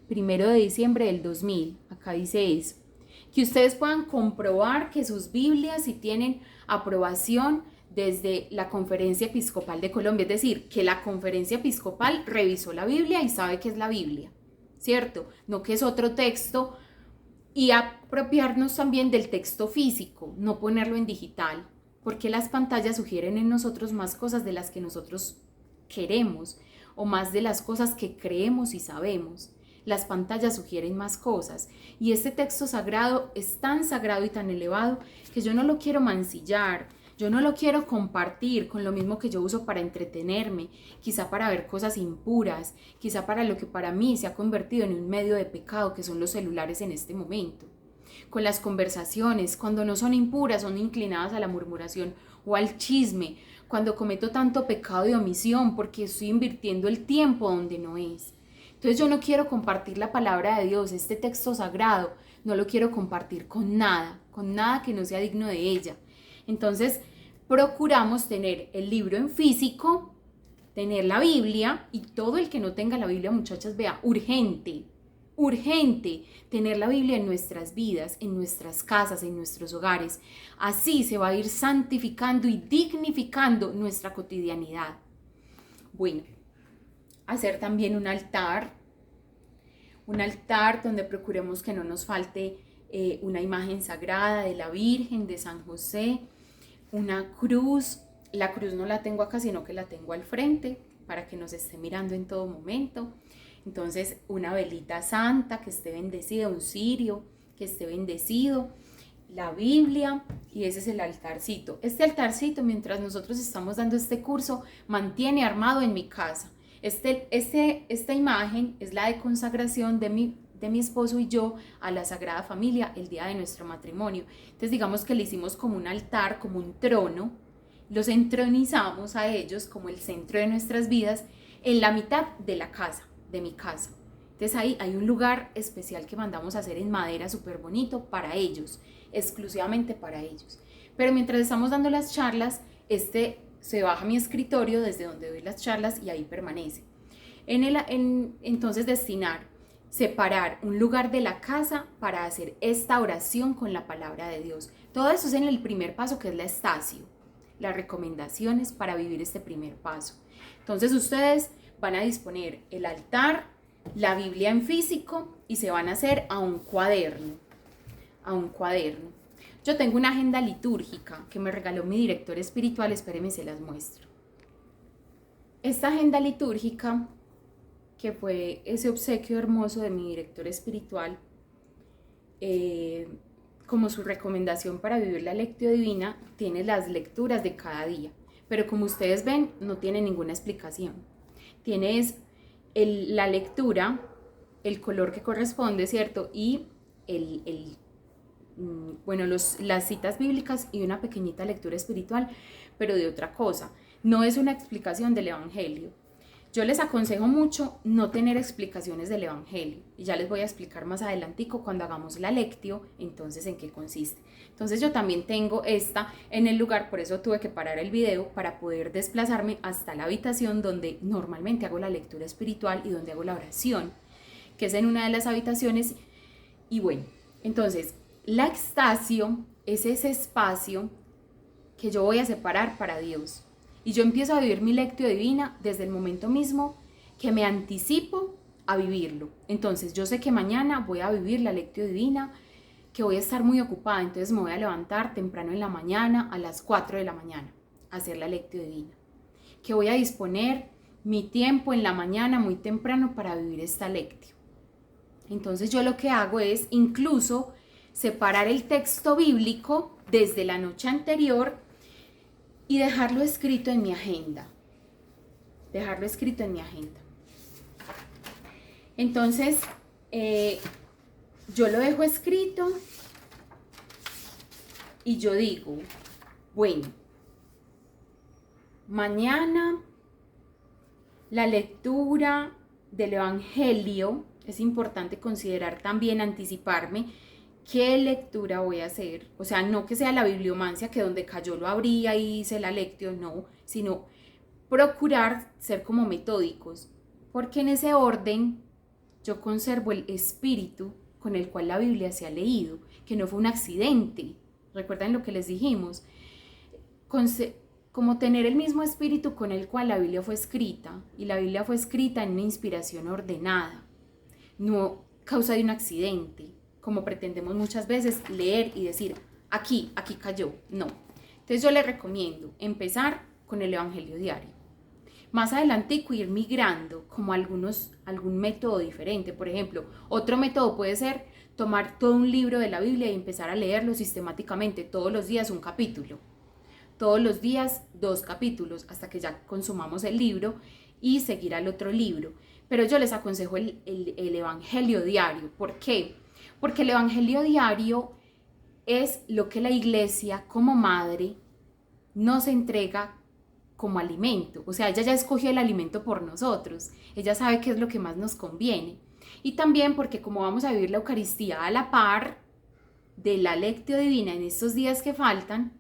1 de diciembre del 2000, acá dice eso. Que ustedes puedan comprobar que sus Biblias sí tienen aprobación desde la Conferencia Episcopal de Colombia, es decir, que la Conferencia Episcopal revisó la Biblia y sabe que es la Biblia, ¿cierto? No que es otro texto. Y apropiarnos también del texto físico, no ponerlo en digital, porque las pantallas sugieren en nosotros más cosas de las que nosotros queremos o más de las cosas que creemos y sabemos. Las pantallas sugieren más cosas y este texto sagrado es tan sagrado y tan elevado que yo no lo quiero mancillar. Yo no lo quiero compartir con lo mismo que yo uso para entretenerme, quizá para ver cosas impuras, quizá para lo que para mí se ha convertido en un medio de pecado que son los celulares en este momento. Con las conversaciones, cuando no son impuras, son inclinadas a la murmuración o al chisme, cuando cometo tanto pecado de omisión porque estoy invirtiendo el tiempo donde no es. Entonces yo no quiero compartir la palabra de Dios, este texto sagrado, no lo quiero compartir con nada que no sea digno de ella. Entonces, procuramos tener el libro en físico, tener la Biblia, y todo el que no tenga la Biblia, muchachas, vea, urgente tener la Biblia en nuestras vidas, en nuestras casas, en nuestros hogares. Así se va a ir santificando y dignificando nuestra cotidianidad. Bueno, hacer también un altar donde procuremos que no nos falte una imagen sagrada de la Virgen, de San José, una cruz. La cruz no la tengo acá, sino que la tengo al frente para que nos esté mirando en todo momento. Entonces, una velita santa que esté bendecida, un cirio que esté bendecido, la Biblia, y ese es el altarcito. Este altarcito, mientras nosotros estamos dando este curso, mantiene armado en mi casa. Esta imagen es la de consagración de mi esposo y yo a la Sagrada Familia el día de nuestro matrimonio. Entonces digamos que le hicimos como un altar, como un trono, los entronizamos a ellos como el centro de nuestras vidas en la mitad de la casa, de mi casa. Entonces ahí hay un lugar especial que mandamos a hacer en madera súper bonito para ellos, exclusivamente para ellos. Pero mientras estamos dando las charlas, se baja a mi escritorio desde donde doy las charlas y ahí permanece. Entonces separar un lugar de la casa para hacer esta oración con la palabra de Dios. Todo eso es en el primer paso, que es la estacio, las recomendaciones para vivir este primer paso. Entonces ustedes van a disponer el altar, la Biblia en físico y se van a hacer a un cuaderno. Yo tengo una agenda litúrgica que me regaló mi director espiritual, espérenme, se las muestro. Esta agenda litúrgica que fue ese obsequio hermoso de mi director espiritual, como su recomendación para vivir la Lectio Divina, tiene las lecturas de cada día. Pero como ustedes ven, no tiene ninguna explicación. Tienes la lectura, el color que corresponde, ¿cierto? Y bueno, las citas bíblicas y una pequeñita lectura espiritual, pero de otra cosa. No es una explicación del Evangelio. Yo les aconsejo mucho no tener explicaciones del Evangelio. Y ya les voy a explicar más adelantico cuando hagamos la lectio, entonces en qué consiste. Entonces yo también tengo esta en el lugar, por eso tuve que parar el video para poder desplazarme hasta la habitación donde normalmente hago la lectura espiritual y donde hago la oración, que es en una de las habitaciones. Y bueno, entonces la extasio es ese espacio que yo voy a separar para Dios. Y yo empiezo a vivir mi lectio divina desde el momento mismo que me anticipo a vivirlo. Entonces yo sé que mañana voy a vivir la lectio divina, que voy a estar muy ocupada, entonces me voy a levantar temprano en la mañana, a las 4 de la mañana, a hacer la lectio divina. Que voy a disponer mi tiempo en la mañana muy temprano para vivir esta lectio. Entonces yo lo que hago es incluso separar el texto bíblico desde la noche anterior y dejarlo escrito en mi agenda. Dejarlo escrito en mi agenda. Entonces, yo lo dejo escrito y yo digo, bueno, mañana la lectura del Evangelio, es importante considerar también, anticiparme, ¿qué lectura voy a hacer? O sea, no que sea la bibliomancia, que donde cayó lo abría y hice la lectio, no, sino procurar ser como metódicos, porque en ese orden yo conservo el espíritu con el cual la Biblia se ha leído, que no fue un accidente. ¿Recuerdan lo que les dijimos? Como tener el mismo espíritu con el cual la Biblia fue escrita, y la Biblia fue escrita en una inspiración ordenada, no causa de un accidente, como pretendemos muchas veces leer y decir, aquí cayó. No. Entonces yo les recomiendo empezar con el Evangelio diario. Más adelantico ir migrando como algún método diferente. Por ejemplo, otro método puede ser tomar todo un libro de la Biblia y empezar a leerlo sistemáticamente, todos los días un capítulo, todos los días 2 capítulos, hasta que ya consumamos el libro y seguir al otro libro. Pero yo les aconsejo el Evangelio diario. ¿Por qué? Porque el Evangelio diario es lo que la iglesia como madre nos entrega como alimento. O sea, ella ya escogió el alimento por nosotros. Ella sabe qué es lo que más nos conviene. Y también porque como vamos a vivir la Eucaristía a la par de la Lectio Divina en estos días que faltan,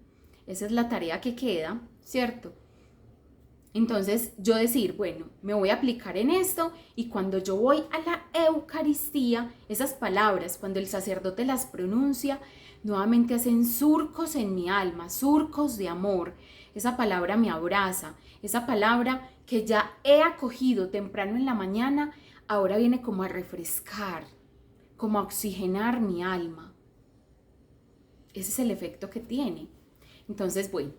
esa es la tarea que queda, ¿cierto? Entonces yo decir, bueno, me voy a aplicar en esto, y cuando yo voy a la Eucaristía, esas palabras, cuando el sacerdote las pronuncia, nuevamente hacen surcos en mi alma, surcos de amor. Esa palabra me abraza, esa palabra que ya he acogido temprano en la mañana, ahora viene como a refrescar, como a oxigenar mi alma. Ese es el efecto que tiene. Entonces, bueno,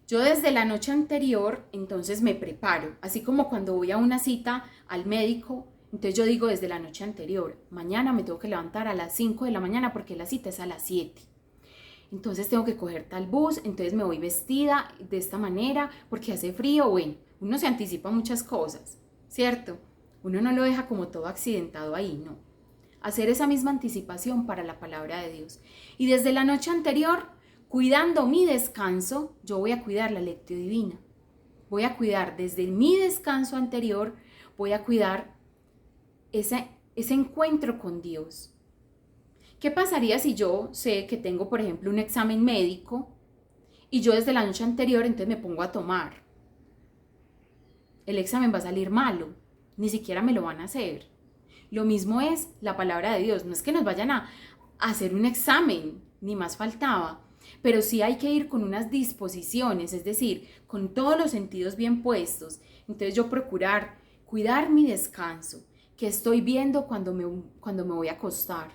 yo desde la noche anterior, entonces me preparo, así como cuando voy a una cita al médico, entonces yo digo desde la noche anterior, mañana me tengo que levantar a las 5 de la mañana porque la cita es a las 7. Entonces tengo que coger tal bus, entonces me voy vestida de esta manera porque hace frío. Bueno, uno se anticipa muchas cosas, ¿cierto? Uno no lo deja como todo accidentado ahí, no. Hacer esa misma anticipación para la palabra de Dios. Y desde la noche anterior, cuidando mi descanso, yo voy a cuidar la Lectio Divina. Voy a cuidar desde mi descanso anterior, voy a cuidar ese encuentro con Dios. ¿Qué pasaría si yo sé que tengo, por ejemplo, un examen médico y yo desde la noche anterior entonces me pongo a tomar? El examen va a salir malo, ni siquiera me lo van a hacer. Lo mismo es la palabra de Dios, no es que nos vayan a hacer un examen, ni más faltaba, pero sí hay que ir con unas disposiciones, es decir, con todos los sentidos bien puestos. Entonces yo procurar cuidar mi descanso, que estoy viendo cuando me voy a acostar.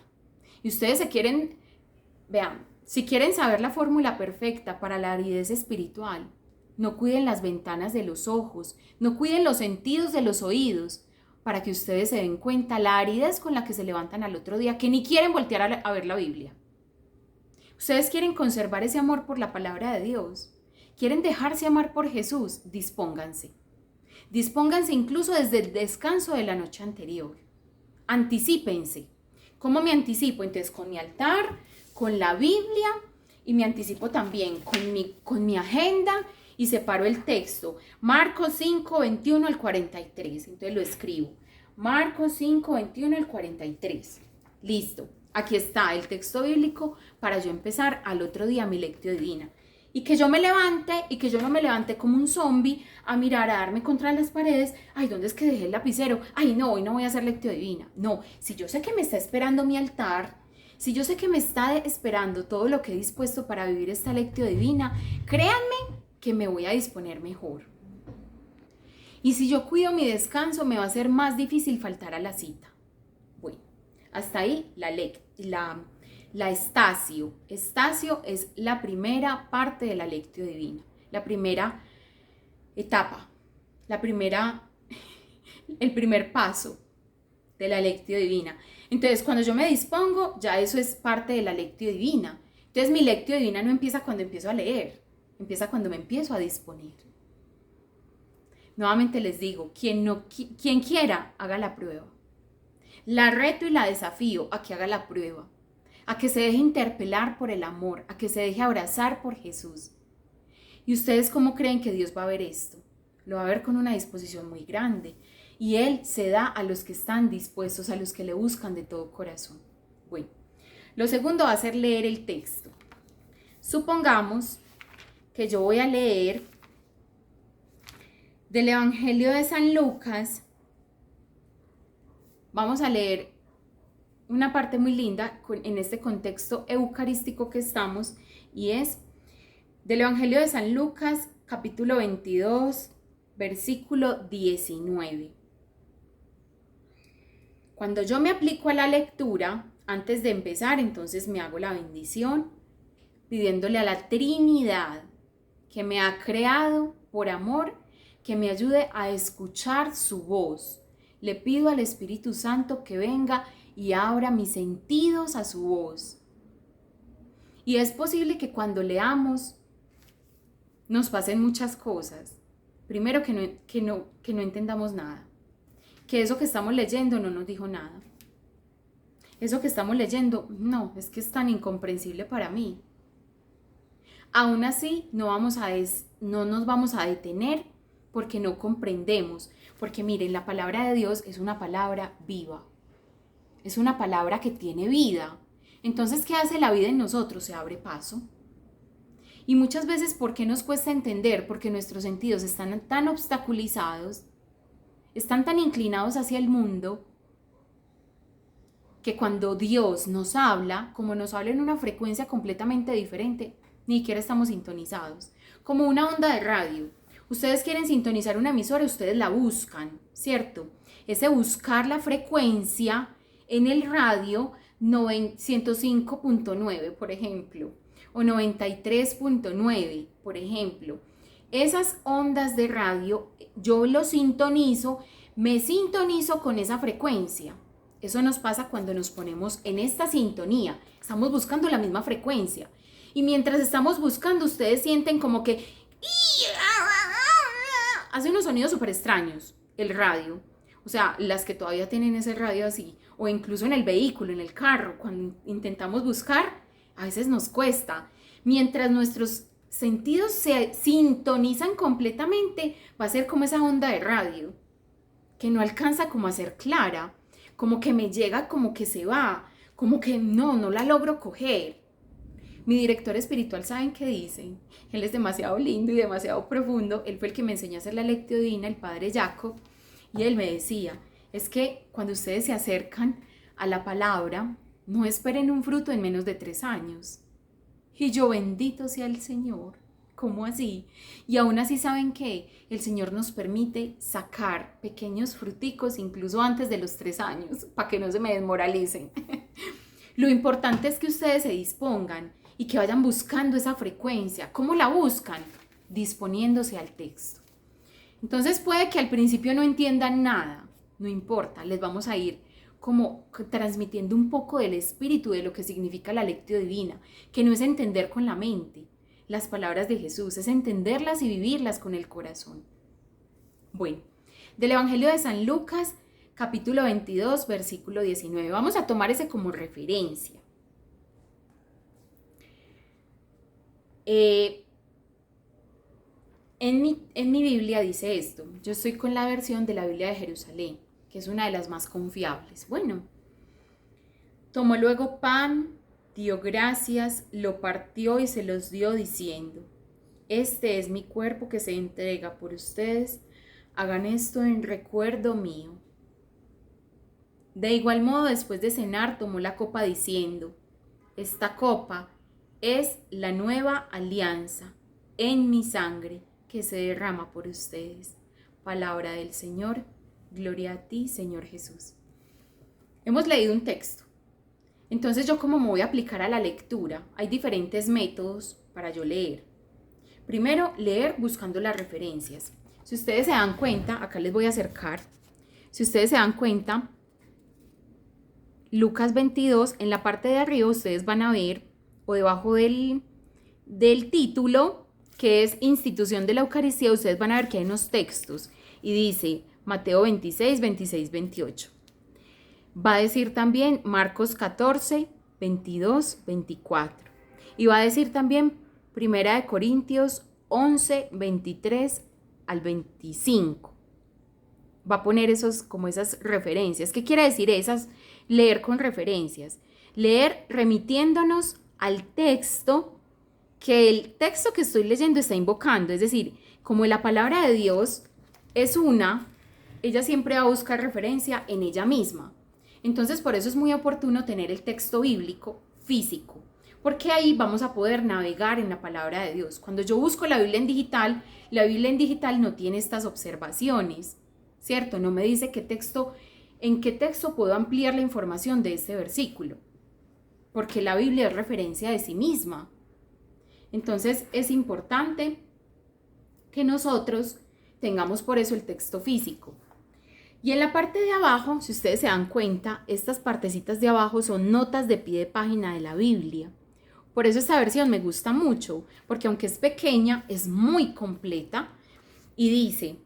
Y ustedes vean, si quieren saber la fórmula perfecta para la aridez espiritual, no cuiden las ventanas de los ojos, no cuiden los sentidos de los oídos, para que ustedes se den cuenta la aridez con la que se levantan al otro día, que ni quieren voltear a ver la Biblia. Ustedes quieren conservar ese amor por la palabra de Dios, quieren dejarse amar por Jesús, dispónganse. Dispónganse incluso desde el descanso de la noche anterior. Anticípense. ¿Cómo me anticipo? Entonces con mi altar, con la Biblia, y me anticipo también con mi agenda y separo el texto. Marcos 5, 21 al 43. Entonces lo escribo. Marcos 5, 21 al 43. Listo. Aquí está el texto bíblico para yo empezar al otro día mi lectio divina. Y que yo me levante y que yo no me levante como un zombie a mirar, a darme contra las paredes. Ay, ¿dónde es que dejé el lapicero? Ay, no, hoy no voy a hacer lectio divina. No, si yo sé que me está esperando mi altar, si yo sé que me está esperando todo lo que he dispuesto para vivir esta lectio divina, créanme que me voy a disponer mejor. Y si yo cuido mi descanso, me va a ser más difícil faltar a la cita. Bueno, hasta ahí la estacio. Estacio es la primera parte de la lectio divina, la primera etapa, el primer paso de la lectio divina. Entonces, cuando yo me dispongo, ya eso es parte de la lectio divina. Entonces, mi lectio divina no empieza cuando empiezo a leer, empieza cuando me empiezo a disponer. Nuevamente les digo, quien quiera, haga la prueba. La reto y la desafío a que haga la prueba, a que se deje interpelar por el amor, a que se deje abrazar por Jesús. ¿Y ustedes cómo creen que Dios va a ver esto? Lo va a ver con una disposición muy grande. Y Él se da a los que están dispuestos, a los que le buscan de todo corazón. Bueno, lo segundo va a ser leer el texto. Supongamos que yo voy a leer del Evangelio de San Lucas. Vamos a leer una parte muy linda en este contexto eucarístico que estamos, y es del Evangelio de San Lucas, capítulo 22, versículo 19. Cuando yo me aplico a la lectura, antes de empezar, entonces me hago la bendición, pidiéndole a la Trinidad que me ha creado por amor, que me ayude a escuchar su voz. Le pido al Espíritu Santo que venga y abra mis sentidos a su voz. Y es posible que cuando leamos nos pasen muchas cosas. Primero, que no entendamos nada. Que eso que estamos leyendo no nos dijo nada. Eso que estamos leyendo, no, es que es tan incomprensible para mí. Aún así, no nos vamos a detener porque no comprendemos. Porque miren, la palabra de Dios es una palabra viva. Es una palabra que tiene vida. Entonces, ¿qué hace la vida en nosotros? Se abre paso. Y muchas veces, ¿por qué nos cuesta entender? Porque nuestros sentidos están tan obstaculizados, están tan inclinados hacia el mundo, que cuando Dios nos habla, como nos habla en una frecuencia completamente diferente, ni siquiera estamos sintonizados. Como una onda de radio. Ustedes quieren sintonizar una emisora, ustedes la buscan, ¿cierto? Ese buscar la frecuencia en el radio 105.9, por ejemplo, o 93.9, por ejemplo. Esas ondas de radio, yo lo sintonizo, me sintonizo con esa frecuencia. Eso nos pasa cuando nos ponemos en esta sintonía. Estamos buscando la misma frecuencia. Y mientras estamos buscando, ustedes sienten como que hace unos sonidos súper extraños el radio. O sea, las que todavía tienen ese radio así, o incluso en el vehículo, en el carro, cuando intentamos buscar, a veces nos cuesta. Mientras nuestros sentidos se sintonizan completamente, va a ser como esa onda de radio, que no alcanza como a ser clara, como que me llega, como que se va, como que no la logro coger. Mi director espiritual, ¿saben qué dice? Él es demasiado lindo y demasiado profundo. Él fue el que me enseñó a hacer la lectio divina, el padre Jacob, y él me decía, es que cuando ustedes se acercan a la palabra, no esperen un fruto en menos de 3 años. Y yo, bendito sea el Señor. ¿Cómo así? Y aún así, ¿saben qué? El Señor nos permite sacar pequeños fruticos incluso antes de los 3 años, para que no se me desmoralicen. Lo importante es que ustedes se dispongan y que vayan buscando esa frecuencia. ¿Cómo la buscan? disponiéndose al texto. Entonces puede que al principio no entiendan nada, no importa, les vamos a ir como transmitiendo un poco del espíritu de lo que significa la lectio divina, que no es entender con la mente las palabras de Jesús, es entenderlas y vivirlas con el corazón. Bueno, del Evangelio de San Lucas, capítulo 22, versículo 19. Vamos a tomar ese como referencia. En mi Biblia dice esto. Yo estoy con la versión de la Biblia de Jerusalén, que es una de las más confiables. Bueno, tomó luego pan, dio gracias, lo partió y se los dio diciendo: este es mi cuerpo que se entrega por ustedes, hagan esto en recuerdo mío. De igual modo, después de cenar, tomó la copa diciendo: esta copa es la nueva alianza en mi sangre que se derrama por ustedes. Palabra del Señor, gloria a ti, Señor Jesús. Hemos leído un texto. Entonces, ¿yo cómo me voy a aplicar a la lectura? Hay diferentes métodos para yo leer. Primero, leer buscando las referencias. Si ustedes se dan cuenta, acá les voy a acercar. Si ustedes se dan cuenta, Lucas 22, en la parte de arriba ustedes van a ver, o debajo del título, que es Institución de la Eucaristía, ustedes van a ver que hay unos textos. Y dice Mateo 26, 26, 28. Va a decir también Marcos 14, 22, 24. Y va a decir también Primera de Corintios 11, 23 al 25. Va a poner esas referencias. ¿Qué quiere decir esas? Leer con referencias. Leer remitiéndonos al texto que el texto que estoy leyendo está invocando. Es decir, como la palabra de Dios es una, ella siempre va a buscar referencia en ella misma. Entonces, por eso es muy oportuno tener el texto bíblico físico, porque ahí vamos a poder navegar en la palabra de Dios. Cuando yo busco la Biblia en digital no tiene estas observaciones, ¿cierto? No me dice en qué texto puedo ampliar la información de este versículo, porque la Biblia es referencia de sí misma. Entonces, es importante que nosotros tengamos por eso el texto físico. Y en la parte de abajo, si ustedes se dan cuenta, estas partecitas de abajo son notas de pie de página de la Biblia. Por eso esta versión me gusta mucho, porque aunque es pequeña, es muy completa. Y dice,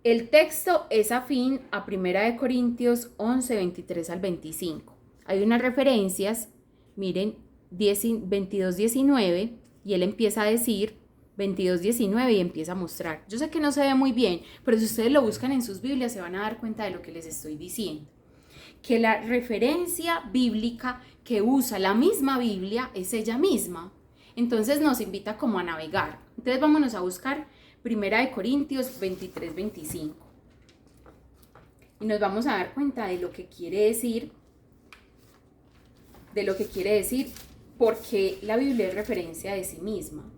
el texto es afín a 1 Corintios 11, 23 al 25. Hay unas referencias, miren, 22, 19, y él empieza a decir 22:19 y empieza a mostrar. Yo sé que no se ve muy bien, pero si ustedes lo buscan en sus Biblias se van a dar cuenta de lo que les estoy diciendo. Que la referencia bíblica que usa la misma Biblia es ella misma. Entonces nos invita como a navegar. Entonces vámonos a buscar 1 Corintios 23, 25. Y nos vamos a dar cuenta de lo que quiere decir, porque la Biblia es referencia de sí misma.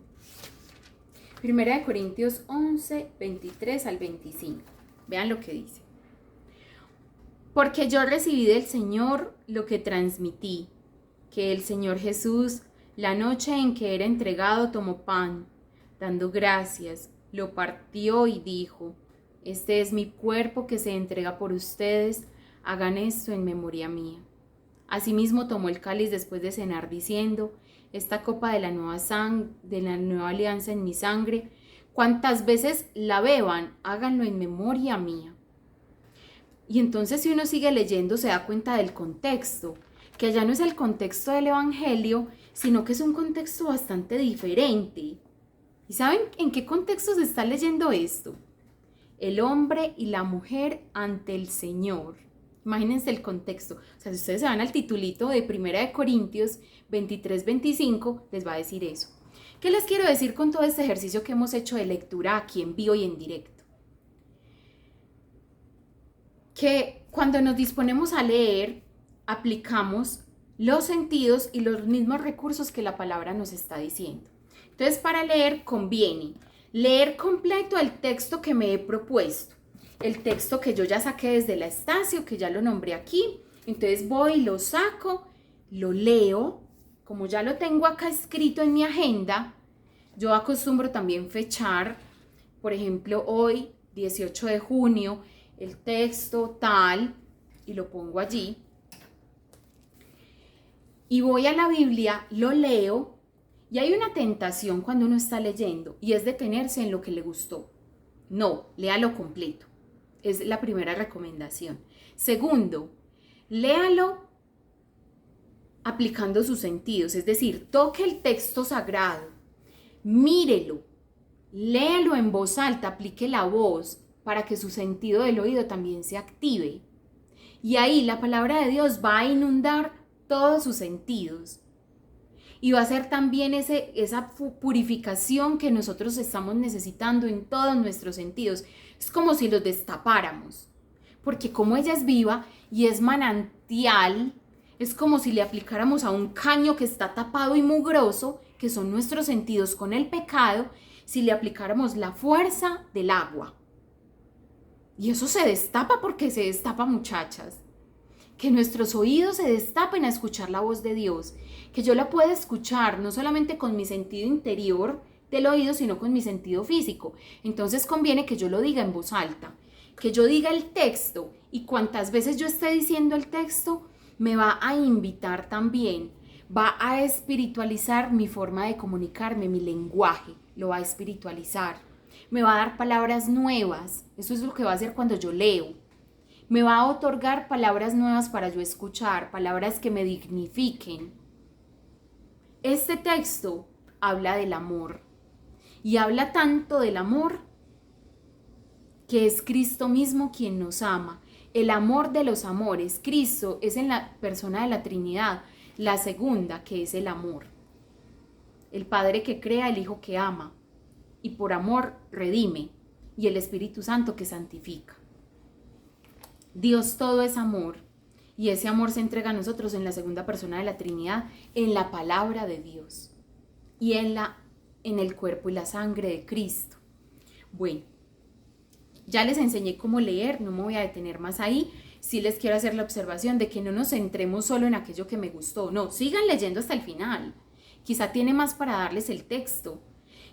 1 Corintios 11, 23 al 25. Vean lo que dice. Porque yo recibí del Señor lo que transmití, que el Señor Jesús, la noche en que era entregado, tomó pan, dando gracias, lo partió y dijo: este es mi cuerpo que se entrega por ustedes, hagan esto en memoria mía. Asimismo tomó el cáliz después de cenar, diciendo: esta copa de la nueva alianza en mi sangre, cuantas veces la beban, háganlo en memoria mía. Y entonces, si uno sigue leyendo, se da cuenta del contexto, que allá no es el contexto del Evangelio, sino que es un contexto bastante diferente. ¿Y saben en qué contexto se está leyendo esto? El hombre y la mujer ante el Señor. Imagínense el contexto. O sea, si ustedes se van al titulito de 1 Corintios 23, 25, les va a decir eso. ¿Qué les quiero decir con todo este ejercicio que hemos hecho de lectura aquí en vivo y en directo? Que cuando nos disponemos a leer, aplicamos los sentidos y los mismos recursos que la palabra nos está diciendo. Entonces, para leer conviene leer completo el texto que me he propuesto, el texto que yo ya saqué desde la Estacio, que ya lo nombré aquí. Entonces voy, lo saco, lo leo, como ya lo tengo acá escrito en mi agenda, Yo acostumbro también fechar, por ejemplo, hoy, 18 de junio, el texto tal, y lo pongo allí. Y voy a la Biblia, lo leo, y hay una tentación cuando uno está leyendo, y es detenerse en lo que le gustó. No, léalo completo. Es la primera recomendación. Segundo, léalo aplicando sus sentidos, es decir, toque el texto sagrado, mírelo, léalo en voz alta, aplique la voz para que su sentido del oído también se active. Y ahí la palabra de Dios va a inundar todos sus sentidos. Y va a ser también esa purificación que nosotros estamos necesitando en todos nuestros sentidos. Es como si los destapáramos. Porque como ella es viva y es manantial, es como si le aplicáramos a un caño que está tapado y mugroso, que son nuestros sentidos con el pecado, si le aplicáramos la fuerza del agua. Y eso se destapa porque se destapa, muchachas. Que nuestros oídos se destapen a escuchar la voz de Dios, que yo la pueda escuchar no solamente con mi sentido interior del oído, sino con mi sentido físico. Entonces conviene que yo lo diga en voz alta, que yo diga el texto, y cuantas veces yo esté diciendo el texto, me va a invitar también, va a espiritualizar mi forma de comunicarme, mi lenguaje, lo va a espiritualizar, me va a dar palabras nuevas. Eso es lo que va a hacer cuando yo leo. Me va a otorgar palabras nuevas para yo escuchar, palabras que me dignifiquen. Este texto habla del amor, y habla tanto del amor que es Cristo mismo quien nos ama. El amor de los amores. Cristo es en la persona de la Trinidad la segunda, que es el amor. El Padre que crea, el Hijo que ama, y por amor redime, y el Espíritu Santo que santifica. Dios todo es amor, y ese amor se entrega a nosotros en la segunda persona de la Trinidad, en la palabra de Dios y en el cuerpo y la sangre de Cristo. Bueno, ya les enseñé cómo leer, no me voy a detener más ahí. Sí les quiero hacer la observación de que no nos centremos solo en aquello que me gustó, no, sigan leyendo hasta el final. Quizá tiene más para darles el texto.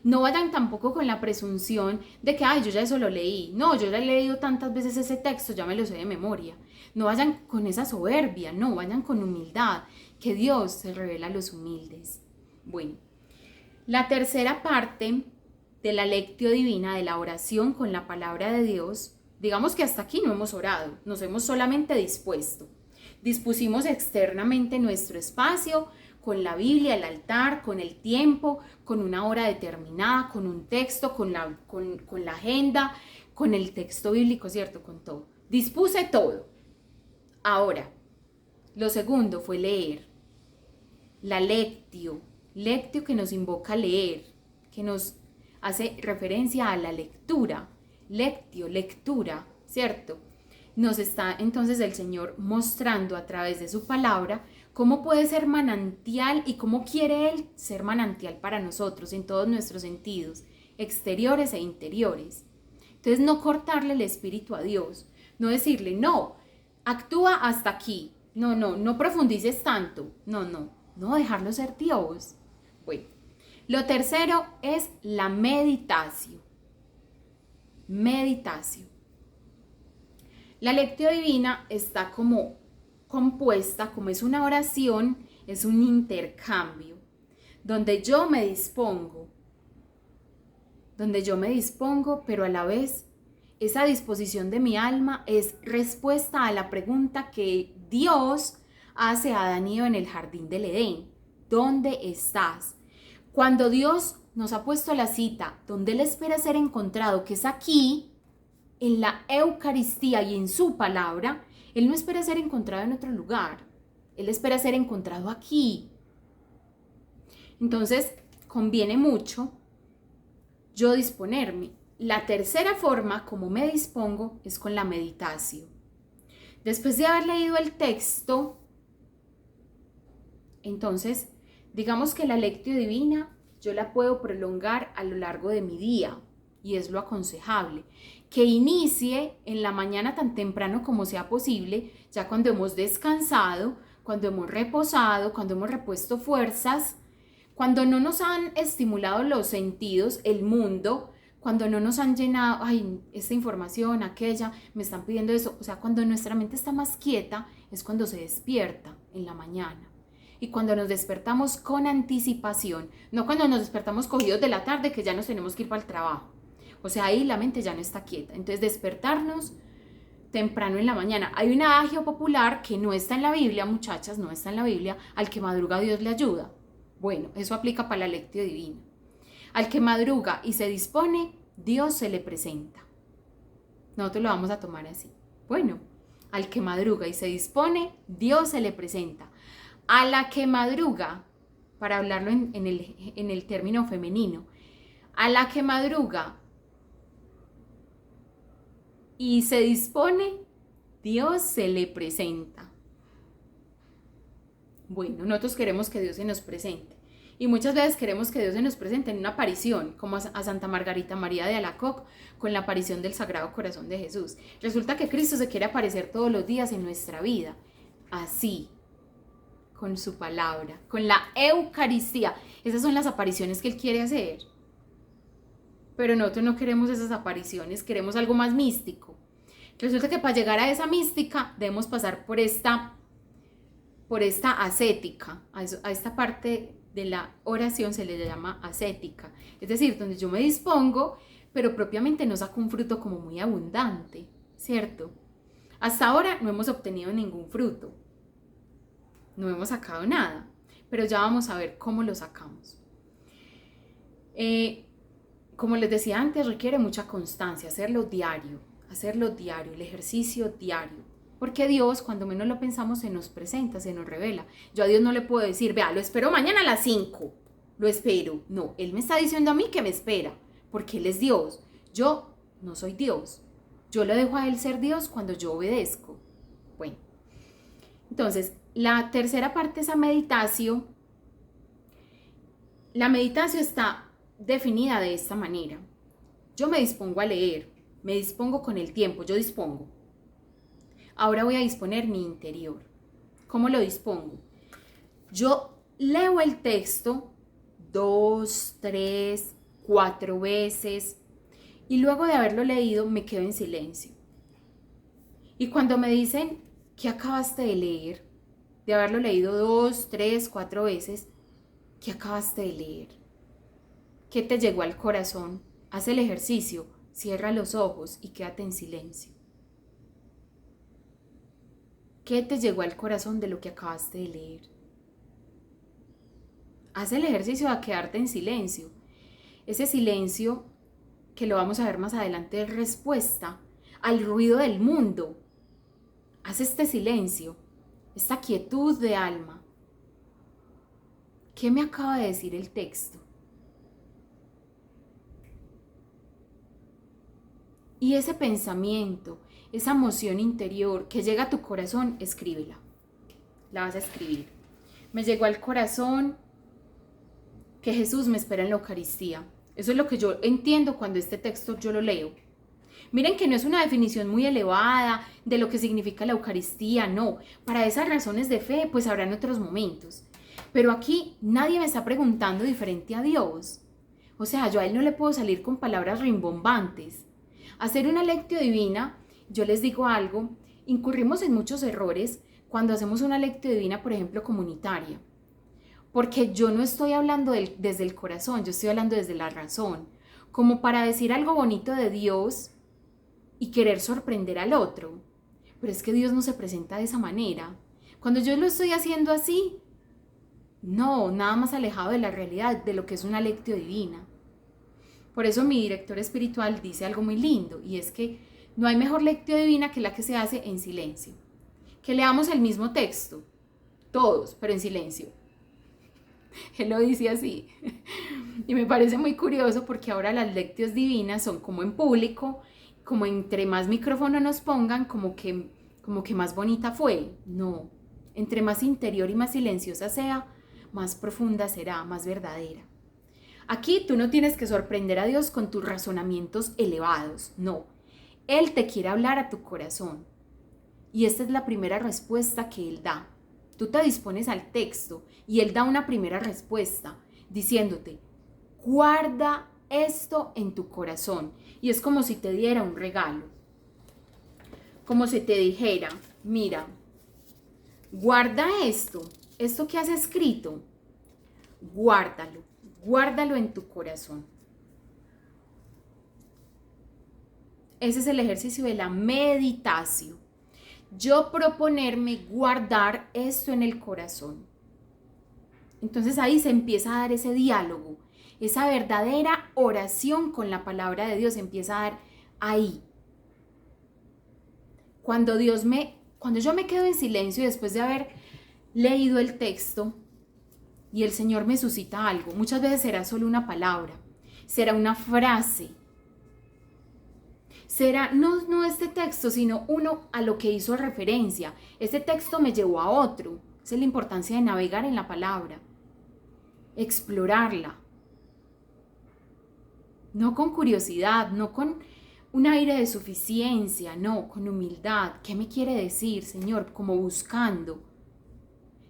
No vayan tampoco con la presunción de que, yo ya eso lo leí. No, yo ya he leído tantas veces ese texto, ya me lo sé de memoria. No vayan con esa soberbia, no, vayan con humildad, que Dios se revela a los humildes. Bueno, la tercera parte de la lectio divina, de la oración con la palabra de Dios, digamos que hasta aquí no hemos orado, nos hemos solamente dispuesto. Dispusimos externamente nuestro espacio, con la Biblia, el altar, con el tiempo, con una hora determinada, con un texto, con la agenda, con el texto bíblico, ¿cierto? Con todo. Dispuse todo. Ahora, lo segundo fue leer. La lectio que nos invoca a leer, que nos hace referencia a la lectura. Lectio, lectura, ¿cierto? Nos está entonces el Señor mostrando a través de su palabra cómo puede ser manantial y cómo quiere Él ser manantial para nosotros en todos nuestros sentidos, exteriores e interiores. Entonces no cortarle el espíritu a Dios, no decirle, no, actúa hasta aquí, no profundices tanto, no dejarlo ser Dios. Bueno, lo tercero es la meditación. Meditación. La lectio divina está como compuesta, como es una oración, es un intercambio, donde yo me dispongo, pero a la vez esa disposición de mi alma es respuesta a la pregunta que Dios hace a Adán y Eva en el jardín del Edén. ¿Dónde estás? Cuando Dios nos ha puesto la cita donde Él espera ser encontrado, que es aquí, en la Eucaristía y en su palabra, Él no espera ser encontrado en otro lugar. Él espera ser encontrado aquí. Entonces, conviene mucho yo disponerme. La tercera forma, como me dispongo, es con la meditación. Después de haber leído el texto, entonces, digamos que la lectio divina yo la puedo prolongar a lo largo de mi día, y es lo aconsejable, que inicie en la mañana tan temprano como sea posible, ya cuando hemos descansado, cuando hemos reposado, cuando hemos repuesto fuerzas, Cuando no nos han estimulado los sentidos, el mundo, cuando no nos han llenado, ay, esta información, aquella, me están pidiendo eso, o sea, cuando nuestra mente está más quieta, es cuando se despierta en la mañana. Y cuando nos despertamos con anticipación, no cuando nos despertamos cogidos de la tarde que ya nos tenemos que ir para el trabajo. O sea, ahí la mente ya no está quieta. Entonces, despertarnos temprano en la mañana. Hay un adagio popular que no está en la Biblia, muchachas, no está en la Biblia: al que madruga Dios le ayuda. Bueno, eso aplica para la lectio divina. Al que madruga y se dispone, Dios se le presenta. Nosotros lo vamos a tomar así. Bueno, al que madruga y se dispone, Dios se le presenta. A la que madruga, para hablarlo en el término femenino, a la que madruga y se dispone, Dios se le presenta. Bueno, nosotros queremos que Dios se nos presente. Y muchas veces queremos que Dios se nos presente en una aparición, como a Santa Margarita María de Alacoque, con la aparición del Sagrado Corazón de Jesús. Resulta que Cristo se quiere aparecer todos los días en nuestra vida, así, con su palabra, con la Eucaristía. Esas son las apariciones que Él quiere hacer. Pero nosotros no queremos esas apariciones, queremos algo más místico. Resulta que para llegar a esa mística debemos pasar por esta ascética, a esta parte de la oración se le llama ascética, es decir, donde yo me dispongo, pero propiamente no saco un fruto como muy abundante, ¿cierto? Hasta ahora no hemos obtenido ningún fruto, no hemos sacado nada, pero ya vamos a ver cómo lo sacamos. Como les decía antes, requiere mucha constancia, hacerlo diario, el ejercicio diario. Porque Dios, cuando menos lo pensamos, se nos presenta, se nos revela. Yo a Dios no le puedo decir, vea, lo espero mañana a las 5, lo espero. No, Él me está diciendo a mí que me espera, porque Él es Dios. Yo no soy Dios. Yo le dejo a Él ser Dios cuando yo obedezco. Bueno, entonces, la tercera parte es la meditación. La meditación está definida de esta manera. Yo me dispongo a leer, me dispongo con el tiempo, yo dispongo. Ahora voy a disponer mi interior. ¿Cómo lo dispongo? Yo leo el texto 2, 3, 4 veces y luego de haberlo leído me quedo en silencio. Y cuando me dicen, ¿qué acabaste de leer? De haberlo leído 2, 3, 4 veces, ¿qué acabaste de leer? ¿Qué te llegó al corazón? Haz el ejercicio, cierra los ojos y quédate en silencio. ¿Qué te llegó al corazón de lo que acabaste de leer? Haz el ejercicio de quedarte en silencio. Ese silencio, que lo vamos a ver más adelante, es respuesta al ruido del mundo. Haz este silencio, esta quietud de alma. ¿Qué me acaba de decir el texto? Y ese pensamiento, esa emoción interior que llega a tu corazón, escríbela. La vas a escribir. Me llegó al corazón que Jesús me espera en la Eucaristía. Eso es lo que yo entiendo cuando este texto yo lo leo. Miren que no es una definición muy elevada de lo que significa la Eucaristía, no. Para esas razones de fe, pues habrán otros momentos. Pero aquí nadie me está preguntando diferente a Dios. O sea, yo a Él no le puedo salir con palabras rimbombantes. Hacer una lectio divina, yo les digo algo, incurrimos en muchos errores cuando hacemos una lectio divina, por ejemplo, comunitaria. Porque yo no estoy hablando desde el corazón, yo estoy hablando desde la razón. Como para decir algo bonito de Dios y querer sorprender al otro. Pero es que Dios no se presenta de esa manera. Cuando yo lo estoy haciendo así, no, nada más alejado de la realidad, de lo que es una lectio divina. Por eso mi director espiritual dice algo muy lindo, y es que no hay mejor lectio divina que la que se hace en silencio. Que leamos el mismo texto, todos, pero en silencio. Él lo dice así. Y me parece muy curioso porque ahora las lectios divinas son como en público, como entre más micrófono nos pongan, como que más bonita fue. No, entre más interior y más silenciosa sea, más profunda será, más verdadera. Aquí tú no tienes que sorprender a Dios con tus razonamientos elevados, no. Él te quiere hablar a tu corazón. Y esta es la primera respuesta que Él da. Tú te dispones al texto y Él da una primera respuesta. diciéndote, guarda esto en tu corazón. Y es como si te diera un regalo, como si te dijera, mira, guarda esto que has escrito, guárdalo en tu corazón. Ese es el ejercicio de la meditación. Yo proponerme guardar esto en el corazón. Entonces ahí se empieza a dar ese diálogo, esa verdadera oración con la palabra de Dios se empieza a dar ahí. Cuando yo me quedo en silencio después de haber leído el texto y el Señor me suscita algo, muchas veces será solo una palabra, será una frase, será no este texto, sino uno a lo que hizo referencia. Este texto me llevó a otro. Esa es la importancia de navegar en la palabra, explorarla. No con curiosidad, no con un aire de suficiencia, no, con humildad. ¿Qué me quiere decir, Señor? Como buscando.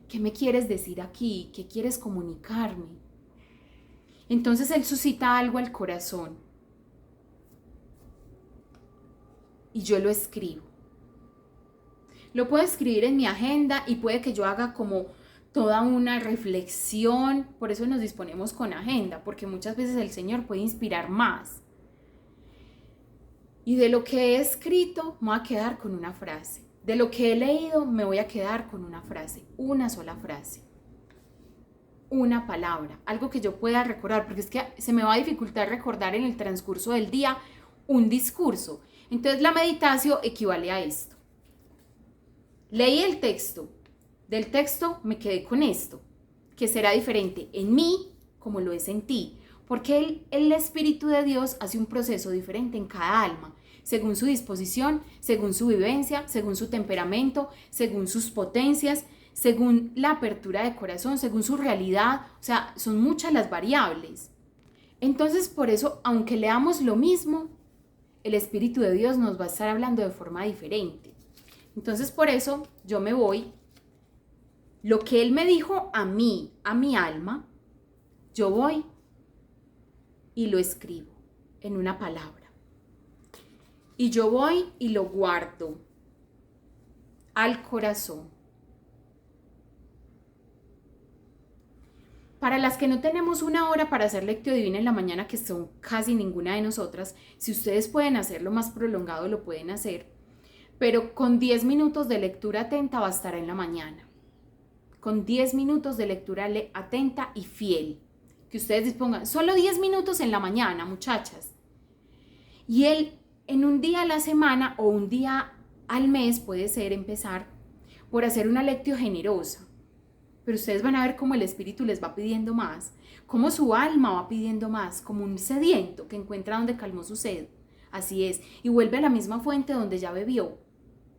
¿Qué me quieres decir aquí? ¿Qué quieres comunicarme? Entonces Él suscita algo al corazón. Y yo lo escribo. Lo puedo escribir en mi agenda y puede que yo haga como toda una reflexión. Por eso nos disponemos con agenda, porque muchas veces el Señor puede inspirar más. Y de lo que he escrito me voy a quedar con una frase. De lo que he leído me voy a quedar con una frase, una sola frase. Una palabra, algo que yo pueda recordar, porque es que se me va a dificultar recordar en el transcurso del día un discurso. Entonces la meditación equivale a esto. Leí el texto, del texto me quedé con esto, que será diferente en mí como lo es en ti, porque el Espíritu de Dios hace un proceso diferente en cada alma, según su disposición, según su vivencia, según su temperamento, según sus potencias, según la apertura de corazón, según su realidad, o sea, son muchas las variables. Entonces, por eso, aunque leamos lo mismo, el Espíritu de Dios nos va a estar hablando de forma diferente. Entonces, por eso yo me voy, lo que Él me dijo a mí, a mi alma, yo voy y lo escribo en una palabra. Y yo voy y lo guardo al corazón. Para las que no tenemos una hora para hacer lectio divina en la mañana, que son casi ninguna de nosotras, si ustedes pueden hacerlo más prolongado, lo pueden hacer. Pero con 10 minutos de lectura atenta bastará en la mañana. Con 10 minutos de lectura atenta y fiel. Que ustedes dispongan, solo 10 minutos en la mañana, muchachas. Y él en un día a la semana o un día al mes puede ser empezar por hacer una lectio generosa. Pero ustedes van a ver cómo el Espíritu les va pidiendo más, cómo su alma va pidiendo más, como un sediento que encuentra donde calmó su sed. Así es, y vuelve a la misma fuente donde ya bebió,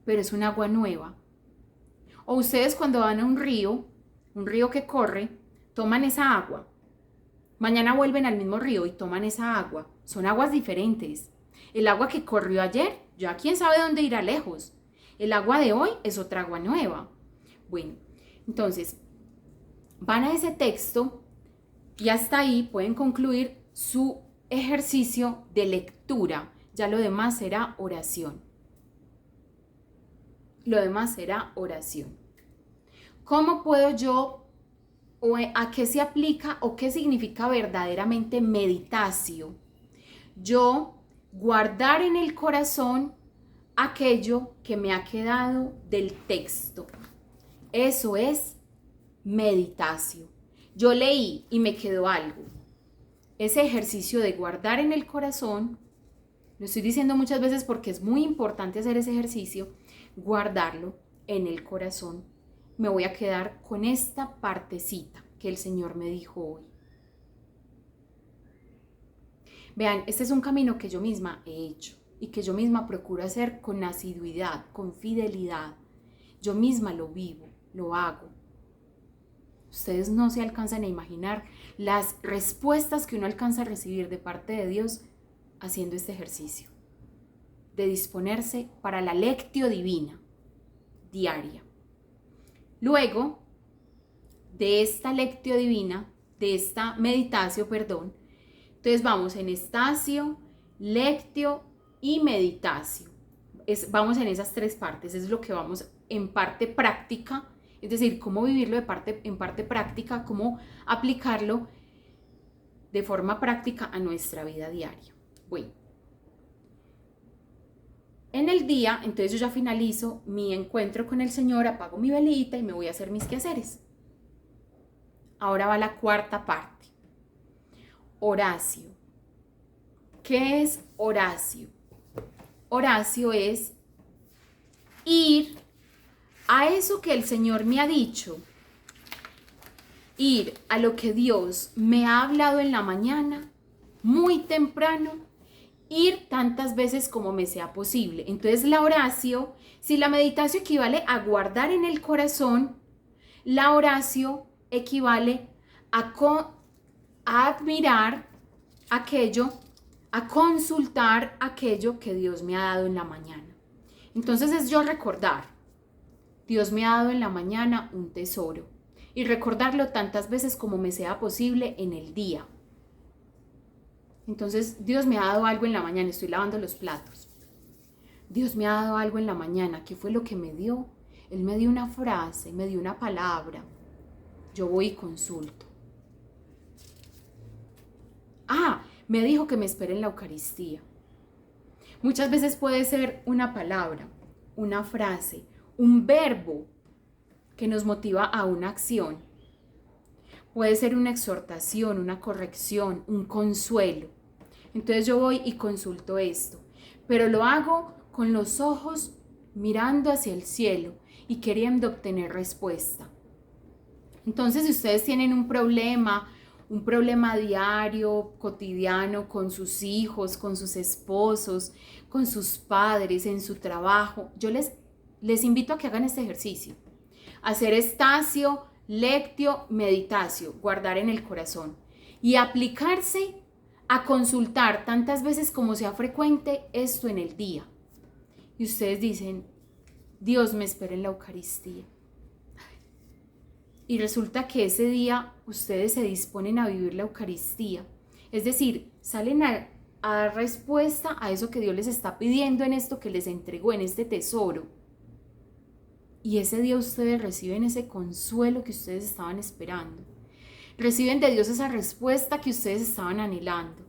pero es un agua nueva. O ustedes cuando van a un río que corre, toman esa agua. Mañana vuelven al mismo río y toman esa agua. Son aguas diferentes. El agua que corrió ayer, ya quién sabe dónde irá lejos. El agua de hoy es otra agua nueva. Bueno, entonces, van a ese texto y hasta ahí pueden concluir su ejercicio de lectura. Ya lo demás será oración. Lo demás será oración. ¿Cómo puedo yo, o a qué se aplica o qué significa verdaderamente meditación? Yo guardar en el corazón aquello que me ha quedado del texto. Eso es meditación. Yo leí y me quedó algo. Ese ejercicio de guardar en el corazón, lo estoy diciendo muchas veces porque es muy importante hacer ese ejercicio, guardarlo en el corazón. Me voy a quedar con esta partecita que el Señor me dijo hoy. Vean, este es un camino que yo misma he hecho y que yo misma procuro hacer con asiduidad, con fidelidad. Yo misma lo vivo, lo hago. Ustedes no se alcanzan a imaginar las respuestas que uno alcanza a recibir de parte de Dios haciendo este ejercicio de disponerse para la lectio divina diaria. Luego de esta lectio divina, de esta meditación, perdón. Entonces vamos en estacio, lectio y meditación. Vamos en esas tres partes, es lo que vamos en parte práctica, es decir, cómo vivirlo en parte práctica, cómo aplicarlo de forma práctica a nuestra vida diaria. Bueno, en el día, entonces yo ya finalizo mi encuentro con el Señor, apago mi velita y me voy a hacer mis quehaceres. Ahora va la cuarta parte. Oracio. ¿Qué es oracio? Oracio es ir a eso que el Señor me ha dicho, ir a lo que Dios me ha hablado en la mañana, muy temprano, ir tantas veces como me sea posible. Entonces la oracio, si la meditación equivale a guardar en el corazón, la oracio equivale a admirar aquello, a consultar aquello que Dios me ha dado en la mañana. Entonces es yo recordar, Dios me ha dado en la mañana un tesoro y recordarlo tantas veces como me sea posible en el día. Entonces Dios me ha dado algo en la mañana, estoy lavando los platos. Dios me ha dado algo en la mañana, ¿qué fue lo que me dio? Él me dio una frase, me dio una palabra. Yo voy y consulto. Me dijo que me espere en la Eucaristía. Muchas veces puede ser una palabra, una frase, un verbo que nos motiva a una acción. Puede ser una exhortación, una corrección, un consuelo. Entonces yo voy y consulto esto, pero lo hago con los ojos mirando hacia el cielo y queriendo obtener respuesta. Entonces, si ustedes tienen un problema diario, cotidiano, con sus hijos, con sus esposos, con sus padres, en su trabajo, yo les invito a que hagan este ejercicio. Hacer estacio, lectio, meditatio, guardar en el corazón y aplicarse a consultar tantas veces como sea frecuente esto en el día. Y ustedes dicen, Dios me espera en la Eucaristía. Y resulta que ese día ustedes se disponen a vivir la Eucaristía. Es decir, salen a dar respuesta a eso que Dios les está pidiendo en esto que les entregó, en este tesoro. Y ese día ustedes reciben ese consuelo que ustedes estaban esperando. Reciben de Dios esa respuesta que ustedes estaban anhelando.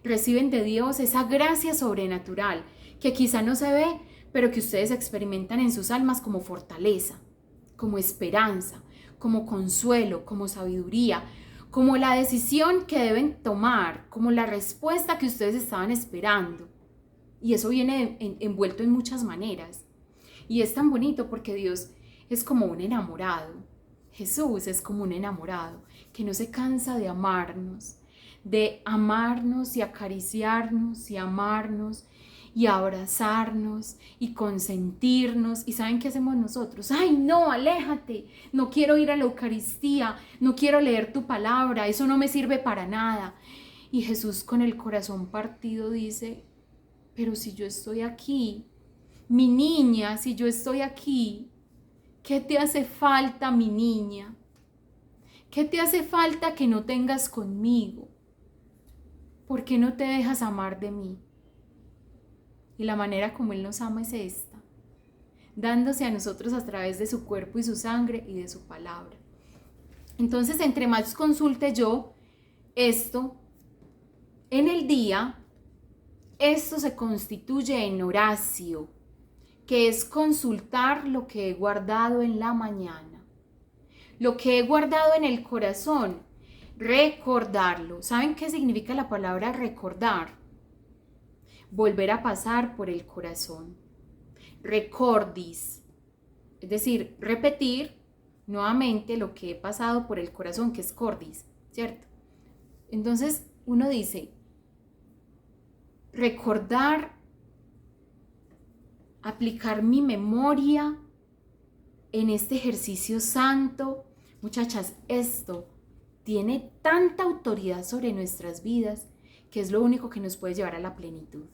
Reciben de Dios esa gracia sobrenatural que quizá no se ve, pero que ustedes experimentan en sus almas como fortaleza, como esperanza, como consuelo, como sabiduría, como la decisión que deben tomar, como la respuesta que ustedes estaban esperando. Y eso viene envuelto en muchas maneras. Y es tan bonito porque Dios es como un enamorado. Jesús es como un enamorado que no se cansa de amarnos y acariciarnos y amarnos y abrazarnos y consentirnos. ¿Y saben qué hacemos nosotros? ¡Ay, no, aléjate! No quiero ir a la Eucaristía, no quiero leer tu palabra, eso no me sirve para nada. Y Jesús con el corazón partido dice, pero si yo estoy aquí, mi niña, si yo estoy aquí, ¿qué te hace falta, mi niña? ¿Qué te hace falta que no tengas conmigo? ¿Por qué no te dejas amar de mí? Y la manera como Él nos ama es esta, dándose a nosotros a través de su cuerpo y su sangre y de su palabra. Entonces, entre más consulte yo esto en el día, esto se constituye en oracio, que es consultar lo que he guardado en la mañana, lo que he guardado en el corazón, recordarlo. ¿Saben qué significa la palabra recordar? Volver a pasar por el corazón. Recordis, es decir, repetir nuevamente lo que he pasado por el corazón, que es cordis, ¿cierto? Entonces uno dice, recordar, aplicar mi memoria en este ejercicio santo. Muchachas, esto tiene tanta autoridad sobre nuestras vidas que es lo único que nos puede llevar a la plenitud.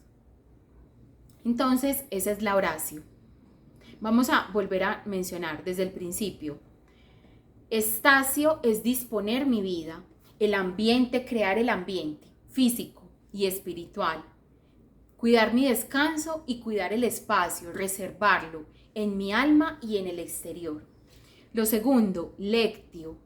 Entonces, esa es la oración. Vamos a volver a mencionar desde el principio. Estacio es disponer mi vida el ambiente, crear el ambiente físico y espiritual. Cuidar mi descanso y cuidar el espacio, reservarlo en mi alma y en el exterior. Lo segundo, lectio,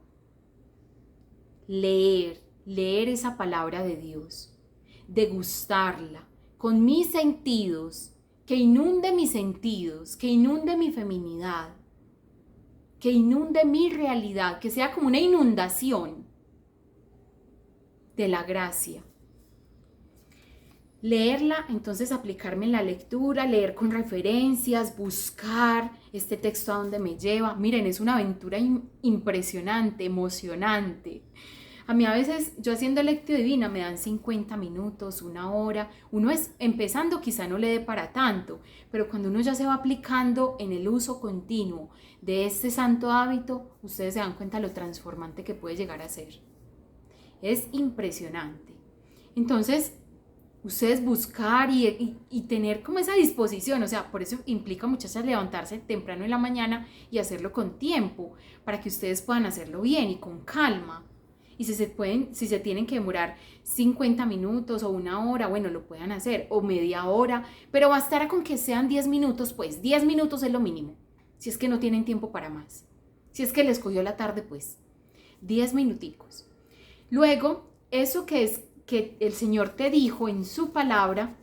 leer esa palabra de Dios, degustarla con mis sentidos, que inunde mis sentidos, que inunde mi feminidad, que inunde mi realidad, que sea como una inundación de la gracia. Leerla, entonces aplicarme en la lectura, leer con referencias, buscar este texto a dónde me lleva. Miren, es una aventura impresionante, emocionante. A mí a veces, yo haciendo Lectio Divina me dan 50 minutos, una hora. Uno es empezando, quizá no le dé para tanto, pero cuando uno ya se va aplicando en el uso continuo de este santo hábito, ustedes se dan cuenta lo transformante que puede llegar a ser. Es impresionante. Entonces, ustedes buscar y tener como esa disposición, o sea, por eso implica, muchachas, levantarse temprano en la mañana y hacerlo con tiempo, para que ustedes puedan hacerlo bien y con calma. Y si se tienen que demorar 50 minutos o una hora, bueno, lo puedan hacer, o media hora, pero bastará con que sean 10 minutos, pues 10 minutos es lo mínimo, si es que no tienen tiempo para más. Si es que les cogió la tarde, pues 10 minuticos. Luego, eso que el Señor te dijo en su palabra,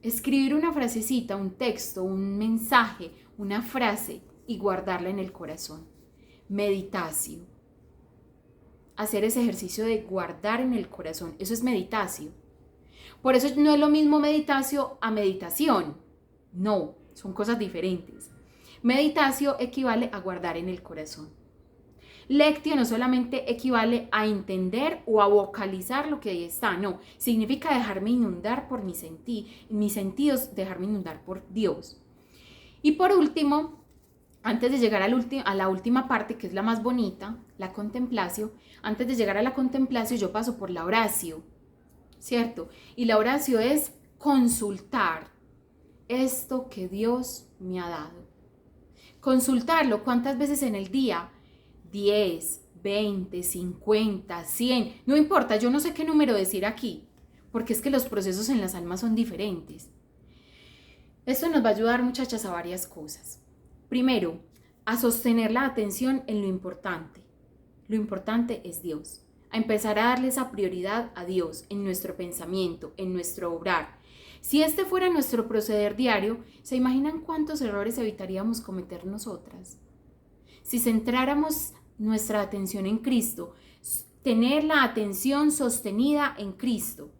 escribir una frasecita, un texto, un mensaje, una frase y guardarla en el corazón. Meditación. Hacer ese ejercicio de guardar en el corazón, eso es meditación. Por eso no es lo mismo meditación a meditación. No, son cosas diferentes. Meditación equivale a guardar en el corazón. Lectio no solamente equivale a entender o a vocalizar lo que ahí está, no, significa dejarme inundar por mis sentidos, dejarme inundar por Dios. Y por último, antes de llegar a la última parte, que es la más bonita, la contemplación, antes de llegar a la contemplación yo paso por la oración, ¿cierto? Y la oración es consultar esto que Dios me ha dado. Consultarlo, ¿cuántas veces en el día? 10, 20, 50, 100, no importa, yo no sé qué número decir aquí, porque es que los procesos en las almas son diferentes. Esto nos va a ayudar, muchachas, a varias cosas. Primero, a sostener la atención en lo importante. Lo importante es Dios. A empezar a darle esa prioridad a Dios en nuestro pensamiento, en nuestro obrar. Si este fuera nuestro proceder diario, ¿se imaginan cuántos errores evitaríamos cometer nosotras? Si centráramos nuestra atención en Cristo, tener la atención sostenida en Cristo.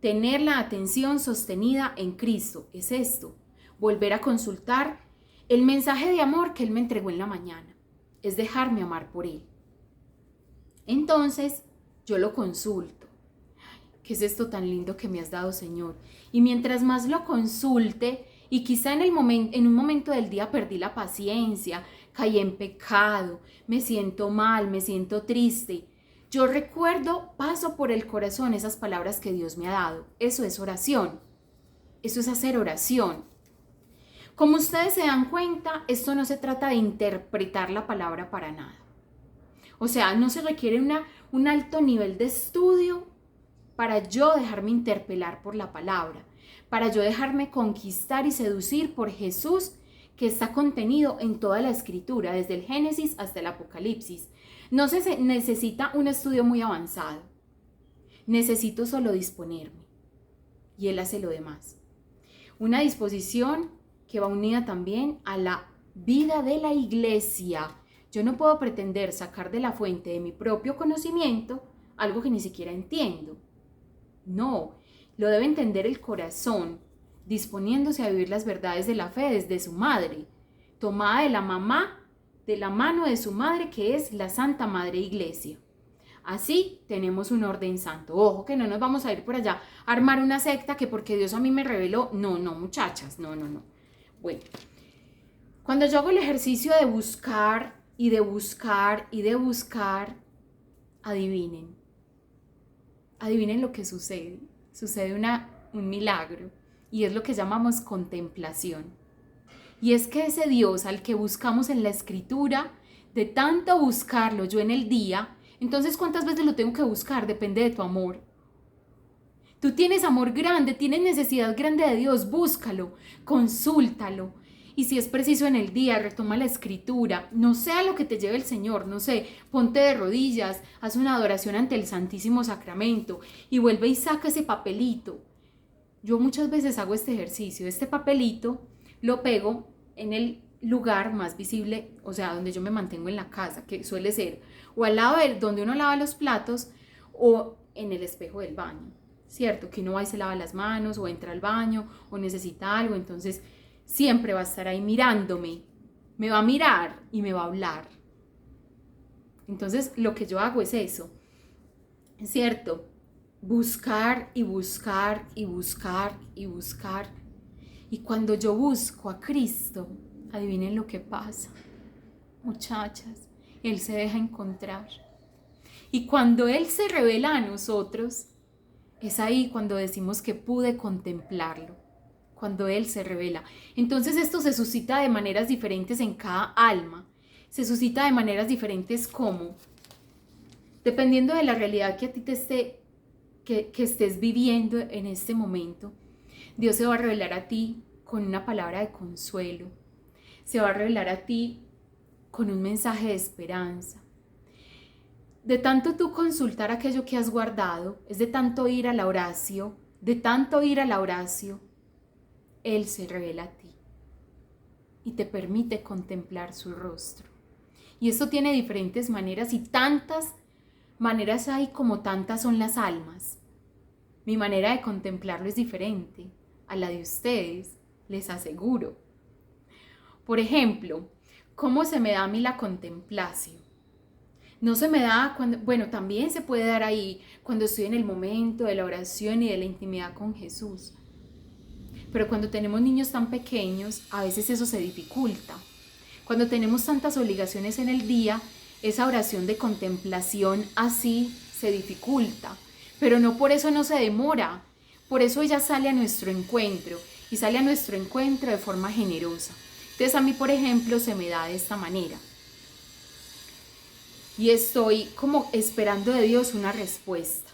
Tener la atención sostenida en Cristo es esto, volver a consultar el mensaje de amor que Él me entregó en la mañana, es dejarme amar por Él. Entonces, yo lo consulto. ¿Qué es esto tan lindo que me has dado, Señor? Y mientras más lo consulte, y quizá en un momento del día perdí la paciencia, caí en pecado, me siento mal, me siento triste, yo recuerdo, paso por el corazón esas palabras que Dios me ha dado. Eso es oración. Eso es hacer oración. Como ustedes se dan cuenta, esto no se trata de interpretar la palabra para nada. O sea, no se requiere un alto nivel de estudio para yo dejarme interpelar por la palabra, para yo dejarme conquistar y seducir por Jesús, que está contenido en toda la Escritura, desde el Génesis hasta el Apocalipsis. No se necesita un estudio muy avanzado. Necesito solo disponerme. Y Él hace lo demás. Una disposición que va unida también a la vida de la iglesia. Yo no puedo pretender sacar de la fuente de mi propio conocimiento algo que ni siquiera entiendo. No, lo debe entender el corazón, disponiéndose a vivir las verdades de la fe desde su madre, tomada de la mano de su madre, que es la Santa Madre Iglesia. Así tenemos un orden santo. Ojo, que no nos vamos a ir por allá a armar una secta que porque Dios a mí me reveló. No, muchachas, no. Bueno, cuando yo hago el ejercicio de buscar y de buscar y de buscar, adivinen lo que sucede. Sucede un milagro, y es lo que llamamos contemplación. Y es que ese Dios al que buscamos en la Escritura, de tanto buscarlo yo en el día, Entonces, ¿cuántas veces lo tengo que buscar? Depende de tu amor. Tú tienes amor grande, tienes necesidad grande de Dios, búscalo, consúltalo. Y si es preciso en el día, retoma la escritura, no sea lo que te lleve el Señor, no sé, ponte de rodillas, haz una adoración ante el Santísimo Sacramento y vuelve y saca ese papelito. Yo muchas veces hago este ejercicio, este papelito lo pego en el lugar más visible, o sea, donde yo me mantengo en la casa, que suele ser o al lado de donde uno lava los platos o en el espejo del baño, ¿cierto? Que uno va y se lava las manos o entra al baño o necesita algo, entonces siempre va a estar ahí mirándome, me va a mirar y me va a hablar. Entonces lo que yo hago es eso, ¿cierto? Buscar y buscar y buscar y buscar. Y cuando yo busco a Cristo, adivinen lo que pasa, muchachas, Él se deja encontrar. Y cuando Él se revela a nosotros, es ahí cuando decimos que pude contemplarlo, cuando Él se revela. Entonces esto se suscita de maneras diferentes en cada alma, se suscita de maneras diferentes como, dependiendo de la realidad que a ti te esté, que estés viviendo en este momento, Dios se va a revelar a ti con una palabra de consuelo, se va a revelar a ti con un mensaje de esperanza. De tanto tú consultar aquello que has guardado, es de tanto ir a la oración, de tanto ir a la oración, Él se revela a ti y te permite contemplar su rostro. Y esto tiene diferentes maneras y tantas maneras hay como tantas son las almas. Mi manera de contemplarlo es diferente a la de ustedes, les aseguro. Por ejemplo, ¿cómo se me da a mí la contemplación? No se me da cuando, bueno, también se puede dar ahí cuando estoy en el momento de la oración y de la intimidad con Jesús. Pero cuando tenemos niños tan pequeños, a veces eso se dificulta. Cuando tenemos tantas obligaciones en el día, esa oración de contemplación así se dificulta. Pero no por eso no se demora. Por eso ella sale a nuestro encuentro y sale a nuestro encuentro de forma generosa. Entonces a mí, por ejemplo, se me da de esta manera. Y estoy como esperando de Dios una respuesta.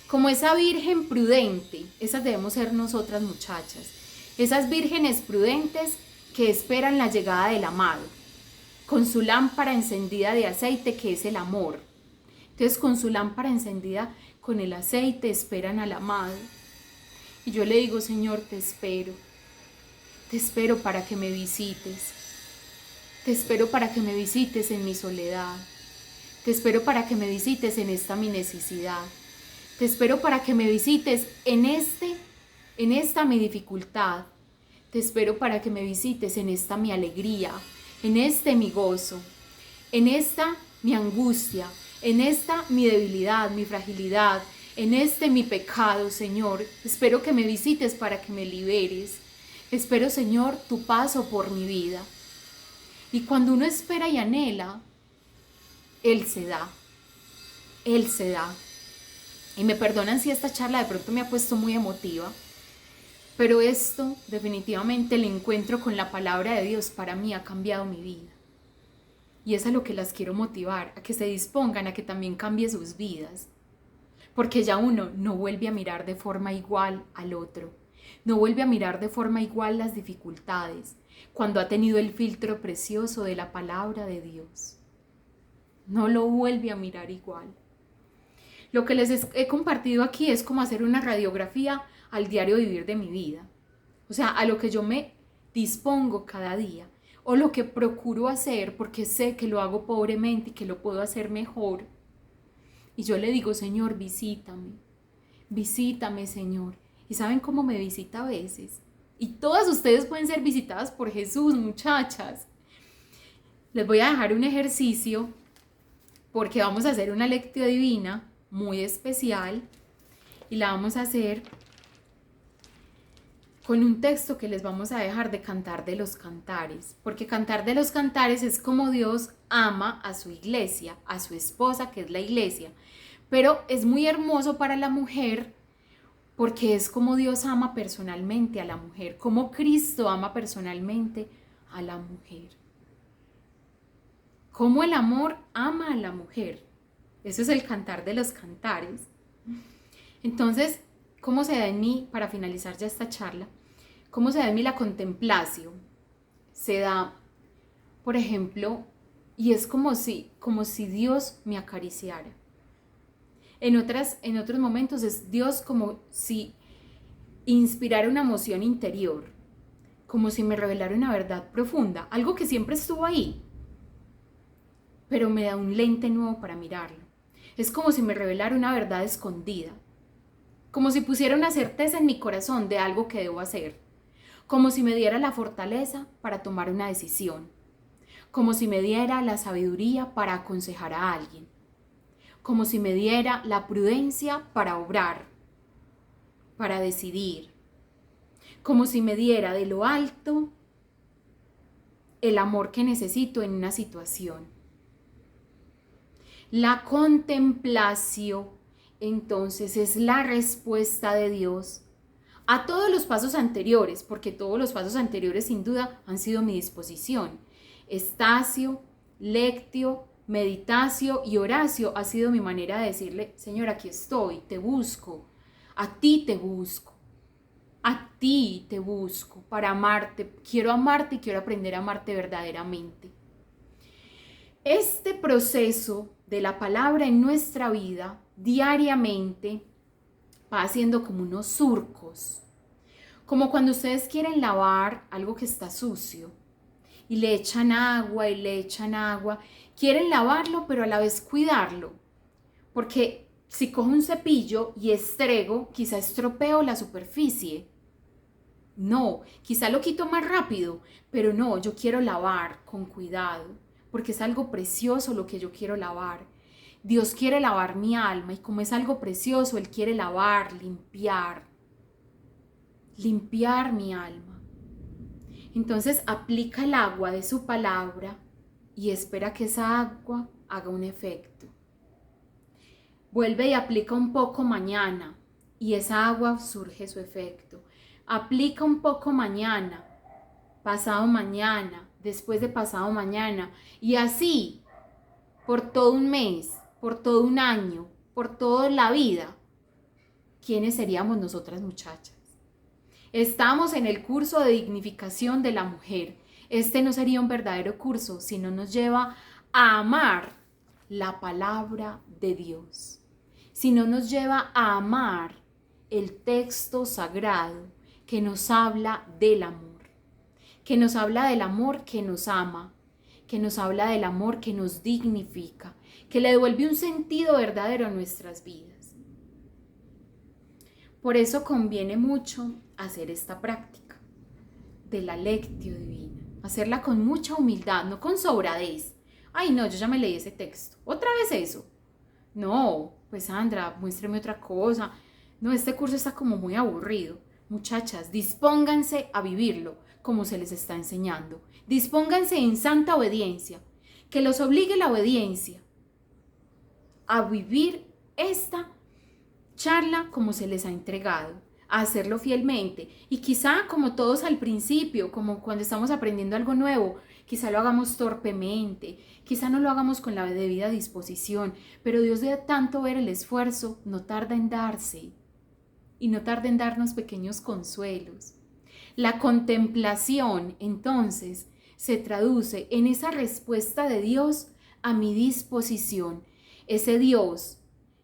Como esa virgen prudente, esas debemos ser nosotras muchachas, esas vírgenes prudentes que esperan la llegada del amado, con su lámpara encendida de aceite que es el amor. Entonces con su lámpara encendida con el aceite esperan al amado. Y yo le digo, Señor, te espero para que me visites, te espero para que me visites en mi soledad. Te espero para que me visites en esta mi necesidad. Te espero para que me visites en esta mi dificultad. Te espero para que me visites en esta mi alegría, en este mi gozo, en esta mi angustia, en esta mi debilidad, mi fragilidad, en este mi pecado, Señor. Espero que me visites para que me liberes. Espero, Señor, tu paso por mi vida. Y cuando uno espera y anhela, Él se da. Él se da. Y me perdonan si esta charla de pronto me ha puesto muy emotiva, pero esto definitivamente el encuentro con la palabra de Dios para mí ha cambiado mi vida. Y es a lo que las quiero motivar, a que se dispongan a que también cambie sus vidas. Porque ya uno no vuelve a mirar de forma igual al otro. No vuelve a mirar de forma igual las dificultades cuando ha tenido el filtro precioso de la palabra de Dios. No lo vuelve a mirar igual. Lo que les he compartido aquí es como hacer una radiografía al diario vivir de mi vida. O sea, a lo que yo me dispongo cada día. O lo que procuro hacer porque sé que lo hago pobremente y que lo puedo hacer mejor. Y yo le digo, Señor, visítame, Señor. ¿Y saben cómo me visita a veces? Y todas ustedes pueden ser visitadas por Jesús, muchachas. Les voy a dejar un ejercicio porque vamos a hacer una lectio divina muy especial y la vamos a hacer con un texto que les vamos a dejar de Cantar de los Cantares, porque Cantar de los Cantares es como Dios ama a su iglesia, a su esposa que es la iglesia, pero es muy hermoso para la mujer porque es como Dios ama personalmente a la mujer, como Cristo ama personalmente a la mujer, como el amor ama a la mujer. Eso es el cantar de los cantares. Entonces, ¿cómo se da en mí, para finalizar ya esta charla, cómo se da en mí la contemplación? Se da, por ejemplo, y es como si Dios me acariciara. En otros momentos es Dios como si inspirara una emoción interior, como si me revelara una verdad profunda, algo que siempre estuvo ahí, pero me da un lente nuevo para mirarlo. Es como si me revelara una verdad escondida, como si pusiera una certeza en mi corazón de algo que debo hacer, como si me diera la fortaleza para tomar una decisión, como si me diera la sabiduría para aconsejar a alguien, como si me diera la prudencia para obrar, para decidir, como si me diera de lo alto el amor que necesito en una situación. La contemplación, entonces, es la respuesta de Dios a todos los pasos anteriores, porque todos los pasos anteriores sin duda han sido mi disposición. Estacio, lectio, meditatio y oracio ha sido mi manera de decirle: Señor, aquí estoy, te busco, a ti te busco, a ti te busco para amarte y quiero aprender a amarte verdaderamente. Este proceso de la palabra en nuestra vida diariamente va haciendo como unos surcos, como cuando ustedes quieren lavar algo que está sucio y le echan agua y le echan agua, quieren lavarlo pero a la vez cuidarlo, porque si cojo un cepillo y estrego, quizá estropeo la superficie. No, quizá lo quito más rápido, pero no, yo quiero lavar con cuidado, porque es algo precioso lo que yo quiero lavar. Dios quiere lavar mi alma y como es algo precioso, Él quiere lavar, limpiar mi alma. Entonces aplica el agua de su palabra y espera que esa agua haga un efecto. Vuelve y aplica un poco mañana y esa agua surge su efecto. Aplica un poco mañana, pasado mañana, después de pasado mañana, y así por todo un mes, por todo un año, por toda la vida. ¿Quiénes seríamos nosotras, muchachas? Estamos en el curso de dignificación de la mujer. Este no sería un verdadero curso si no nos lleva a amar la palabra de Dios, si no nos lleva a amar el texto sagrado que nos habla del amor, que nos habla del amor que nos ama, que nos habla del amor que nos dignifica, que le devuelve un sentido verdadero a nuestras vidas. Por eso conviene mucho hacer esta práctica de la lectio divina, hacerla con mucha humildad, no con sobradez. Ay, no, yo ya me leí ese texto, otra vez eso. No, pues Sandra, muéstrame otra cosa. No, este curso está como muy aburrido. Muchachas, dispónganse a vivirlo como se les está enseñando. Dispónganse en santa obediencia, que los obligue la obediencia a vivir esta charla como se les ha entregado, a hacerlo fielmente. Y quizá como todos al principio, como cuando estamos aprendiendo algo nuevo, quizá lo hagamos torpemente, quizá no lo hagamos con la debida disposición, pero Dios de tanto ver el esfuerzo, no tarda en darse y no tarda en darnos pequeños consuelos. La contemplación, entonces, se traduce en esa respuesta de Dios a mi disposición, ese Dios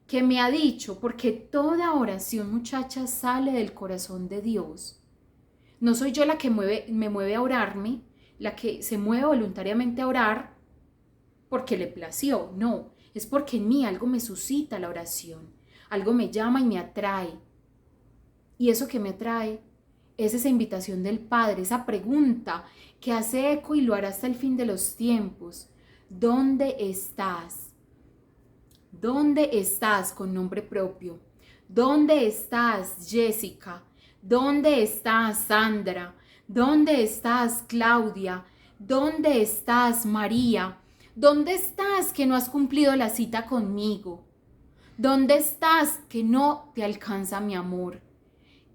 que me ha dicho, porque toda oración, muchacha, sale del corazón de Dios. No soy yo la que me mueve a orarme, la que se mueve voluntariamente a orar porque le plació, no, es porque en mí algo me suscita la oración, algo me llama y me atrae. Y eso que me atrae es esa invitación del Padre, esa pregunta que hace eco y lo hará hasta el fin de los tiempos. ¿Dónde estás? ¿Dónde estás con nombre propio? ¿Dónde estás, Jessica? ¿Dónde estás, Sandra? ¿Dónde estás, Claudia? ¿Dónde estás, María? ¿Dónde estás que no has cumplido la cita conmigo? ¿Dónde estás que no te alcanza mi amor?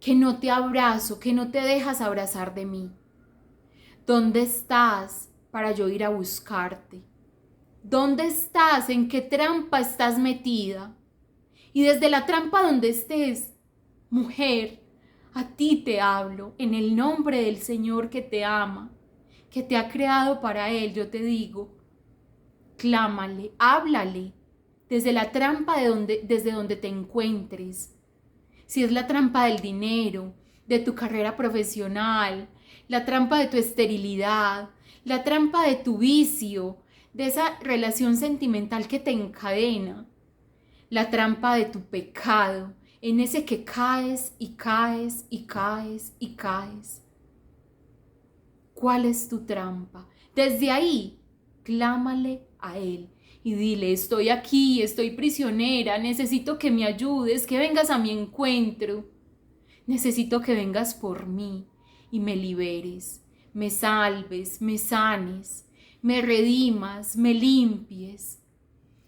Que no te abrazo, que no te dejas abrazar de mí. ¿Dónde estás para yo ir a buscarte? ¿Dónde estás? ¿En qué trampa estás metida? Y desde la trampa donde estés, mujer, a ti te hablo, en el nombre del Señor que te ama, que te ha creado para Él. Yo te digo, clámale, háblale, desde la trampa desde donde te encuentres. Si es la trampa del dinero, de tu carrera profesional, la trampa de tu esterilidad, la trampa de tu vicio, de esa relación sentimental que te encadena, la trampa de tu pecado, en ese que caes y caes y caes y caes. ¿Cuál es tu trampa? Desde ahí, clámale a Él y dile, estoy aquí, estoy prisionera, necesito que me ayudes, que vengas a mi encuentro. Necesito que vengas por mí y me liberes, me salves, me sanes, me redimas, me limpies.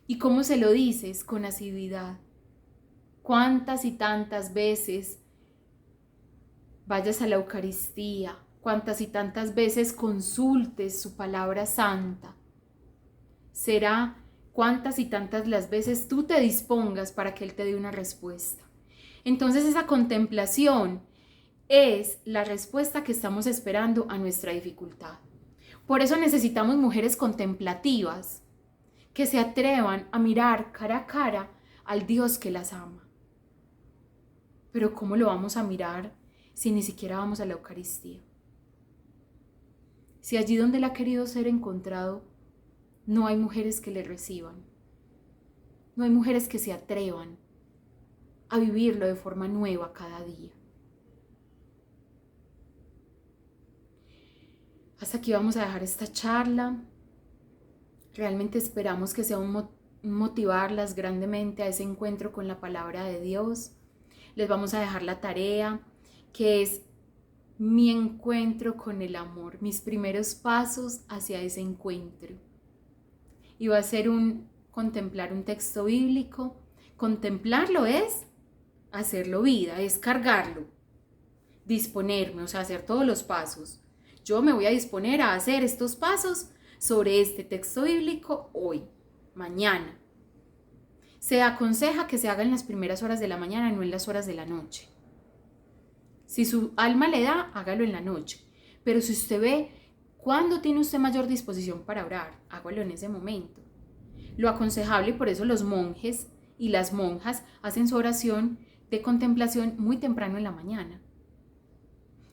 ¿Y cómo se lo dices? Con asiduidad. ¿Cuántas y tantas veces vayas a la Eucaristía? ¿Cuántas y tantas veces consultes su palabra santa? Será cuántas y tantas las veces tú te dispongas para que Él te dé una respuesta. Entonces esa contemplación es la respuesta que estamos esperando a nuestra dificultad. Por eso necesitamos mujeres contemplativas que se atrevan a mirar cara a cara al Dios que las ama. Pero ¿cómo lo vamos a mirar si ni siquiera vamos a la Eucaristía? Si allí donde Él ha querido ser encontrado no hay mujeres que le reciban, no hay mujeres que se atrevan a vivirlo de forma nueva cada día. Hasta aquí vamos a dejar esta charla. Realmente esperamos que sea un motivarlas grandemente a ese encuentro con la palabra de Dios. Les vamos a dejar la tarea que es mi encuentro con el amor, mis primeros pasos hacia ese encuentro. Y va a ser contemplar un texto bíblico. Contemplarlo es hacerlo vida, es cargarlo, disponerme, o sea, hacer todos los pasos. Yo me voy a disponer a hacer estos pasos sobre este texto bíblico hoy, mañana. Se aconseja que se haga en las primeras horas de la mañana, no en las horas de la noche. Si su alma le da, hágalo en la noche. Pero si usted ve cuándo tiene usted mayor disposición para orar, hágalo en ese momento. Lo aconsejable, y por eso los monjes y las monjas hacen su oración de contemplación muy temprano en la mañana.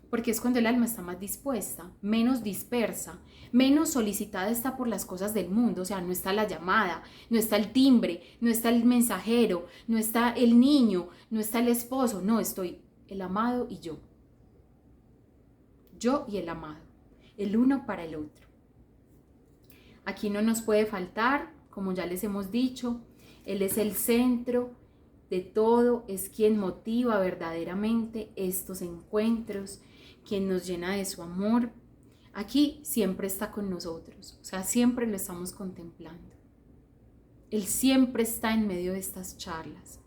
Porque es cuando el alma está más dispuesta, menos dispersa, menos solicitada está por las cosas del mundo. O sea, no está la llamada, no está el timbre, no está el mensajero, no está el niño, no está el esposo. No, estoy el amado y yo. Yo y el amado, el uno para el otro. Aquí no nos puede faltar, como ya les hemos dicho, Él es el centro de todo, es quien motiva verdaderamente estos encuentros, quien nos llena de su amor. Aquí siempre está con nosotros, o sea, siempre lo estamos contemplando. Él siempre está en medio de estas charlas.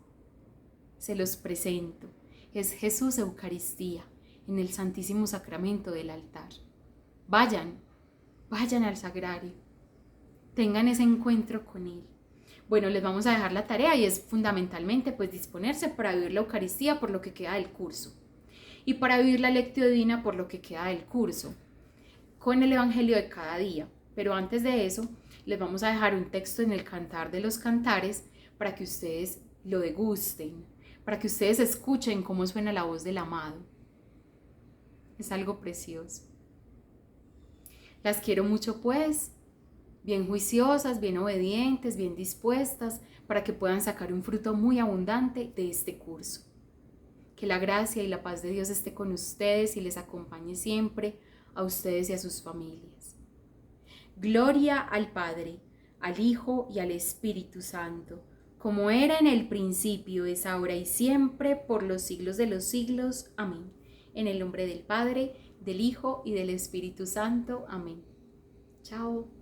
Se los presento. Es Jesús Eucaristía, en el Santísimo Sacramento del altar. Vayan al sagrario. Tengan ese encuentro con Él. Bueno, les vamos a dejar la tarea y es fundamentalmente pues disponerse para vivir la Eucaristía por lo que queda del curso y para vivir la Lectio Divina por lo que queda del curso con el Evangelio de cada día. Pero antes de eso, les vamos a dejar un texto en el Cantar de los Cantares para que ustedes lo degusten, para que ustedes escuchen cómo suena la voz del amado. Es algo precioso. Las quiero mucho pues, bien juiciosas, bien obedientes, bien dispuestas, para que puedan sacar un fruto muy abundante de este curso. Que la gracia y la paz de Dios esté con ustedes y les acompañe siempre a ustedes y a sus familias. Gloria al Padre, al Hijo y al Espíritu Santo, como era en el principio, es ahora y siempre, por los siglos de los siglos. Amén. En el nombre del Padre, del Hijo y del Espíritu Santo. Amén. Chao.